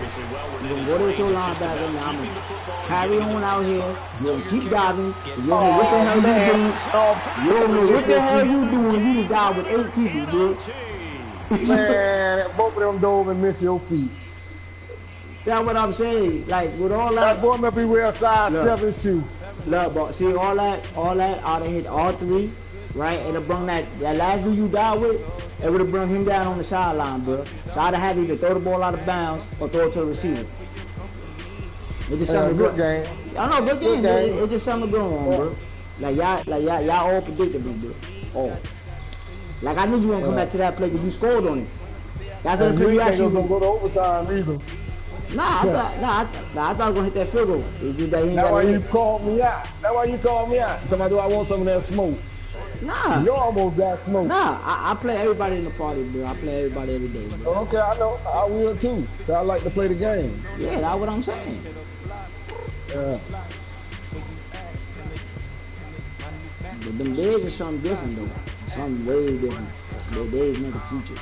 You're going to go to your linebacker, and I'm going to carry on out here. You're going to keep diving. You don't know what the hell you doing. You don't know what the hell you doing. You just dive with 8 people, bro. Man, both of them dove and missed your feet. That's what I'm saying. Like, with all that. That boy might be wearing size 7 shoe. Look, but see, all that, I'd have hit all 3. Right, it'll bring that last dude you died with, it would have brought him down on the sideline, bro. So I'd have had to either throw the ball out of bounds or throw it to the receiver. It's just something good game. I know, good game, bro. It's just something going on, bro. Like y'all all predictable, bro. All. Like I knew you wouldn't come back to that play because you scored on it. That's what you actually gonna go to overtime either. Nah, I thought I was gonna hit that field goal. That's why you called me out. Somebody, do I want some of that smoke? Nah. You almost got smoked. Nah, I play everybody in the party, bro. I play everybody every day, bro. Okay, I know. I will too. I like to play the game. Yeah, that's what I'm saying. Yeah. But them days are something different, though. Something way different. The days never teach it.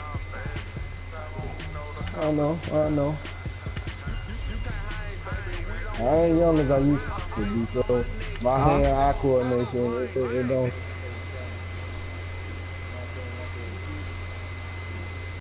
I know. I ain't young as I used to be, so my hand-eye coordination, it don't.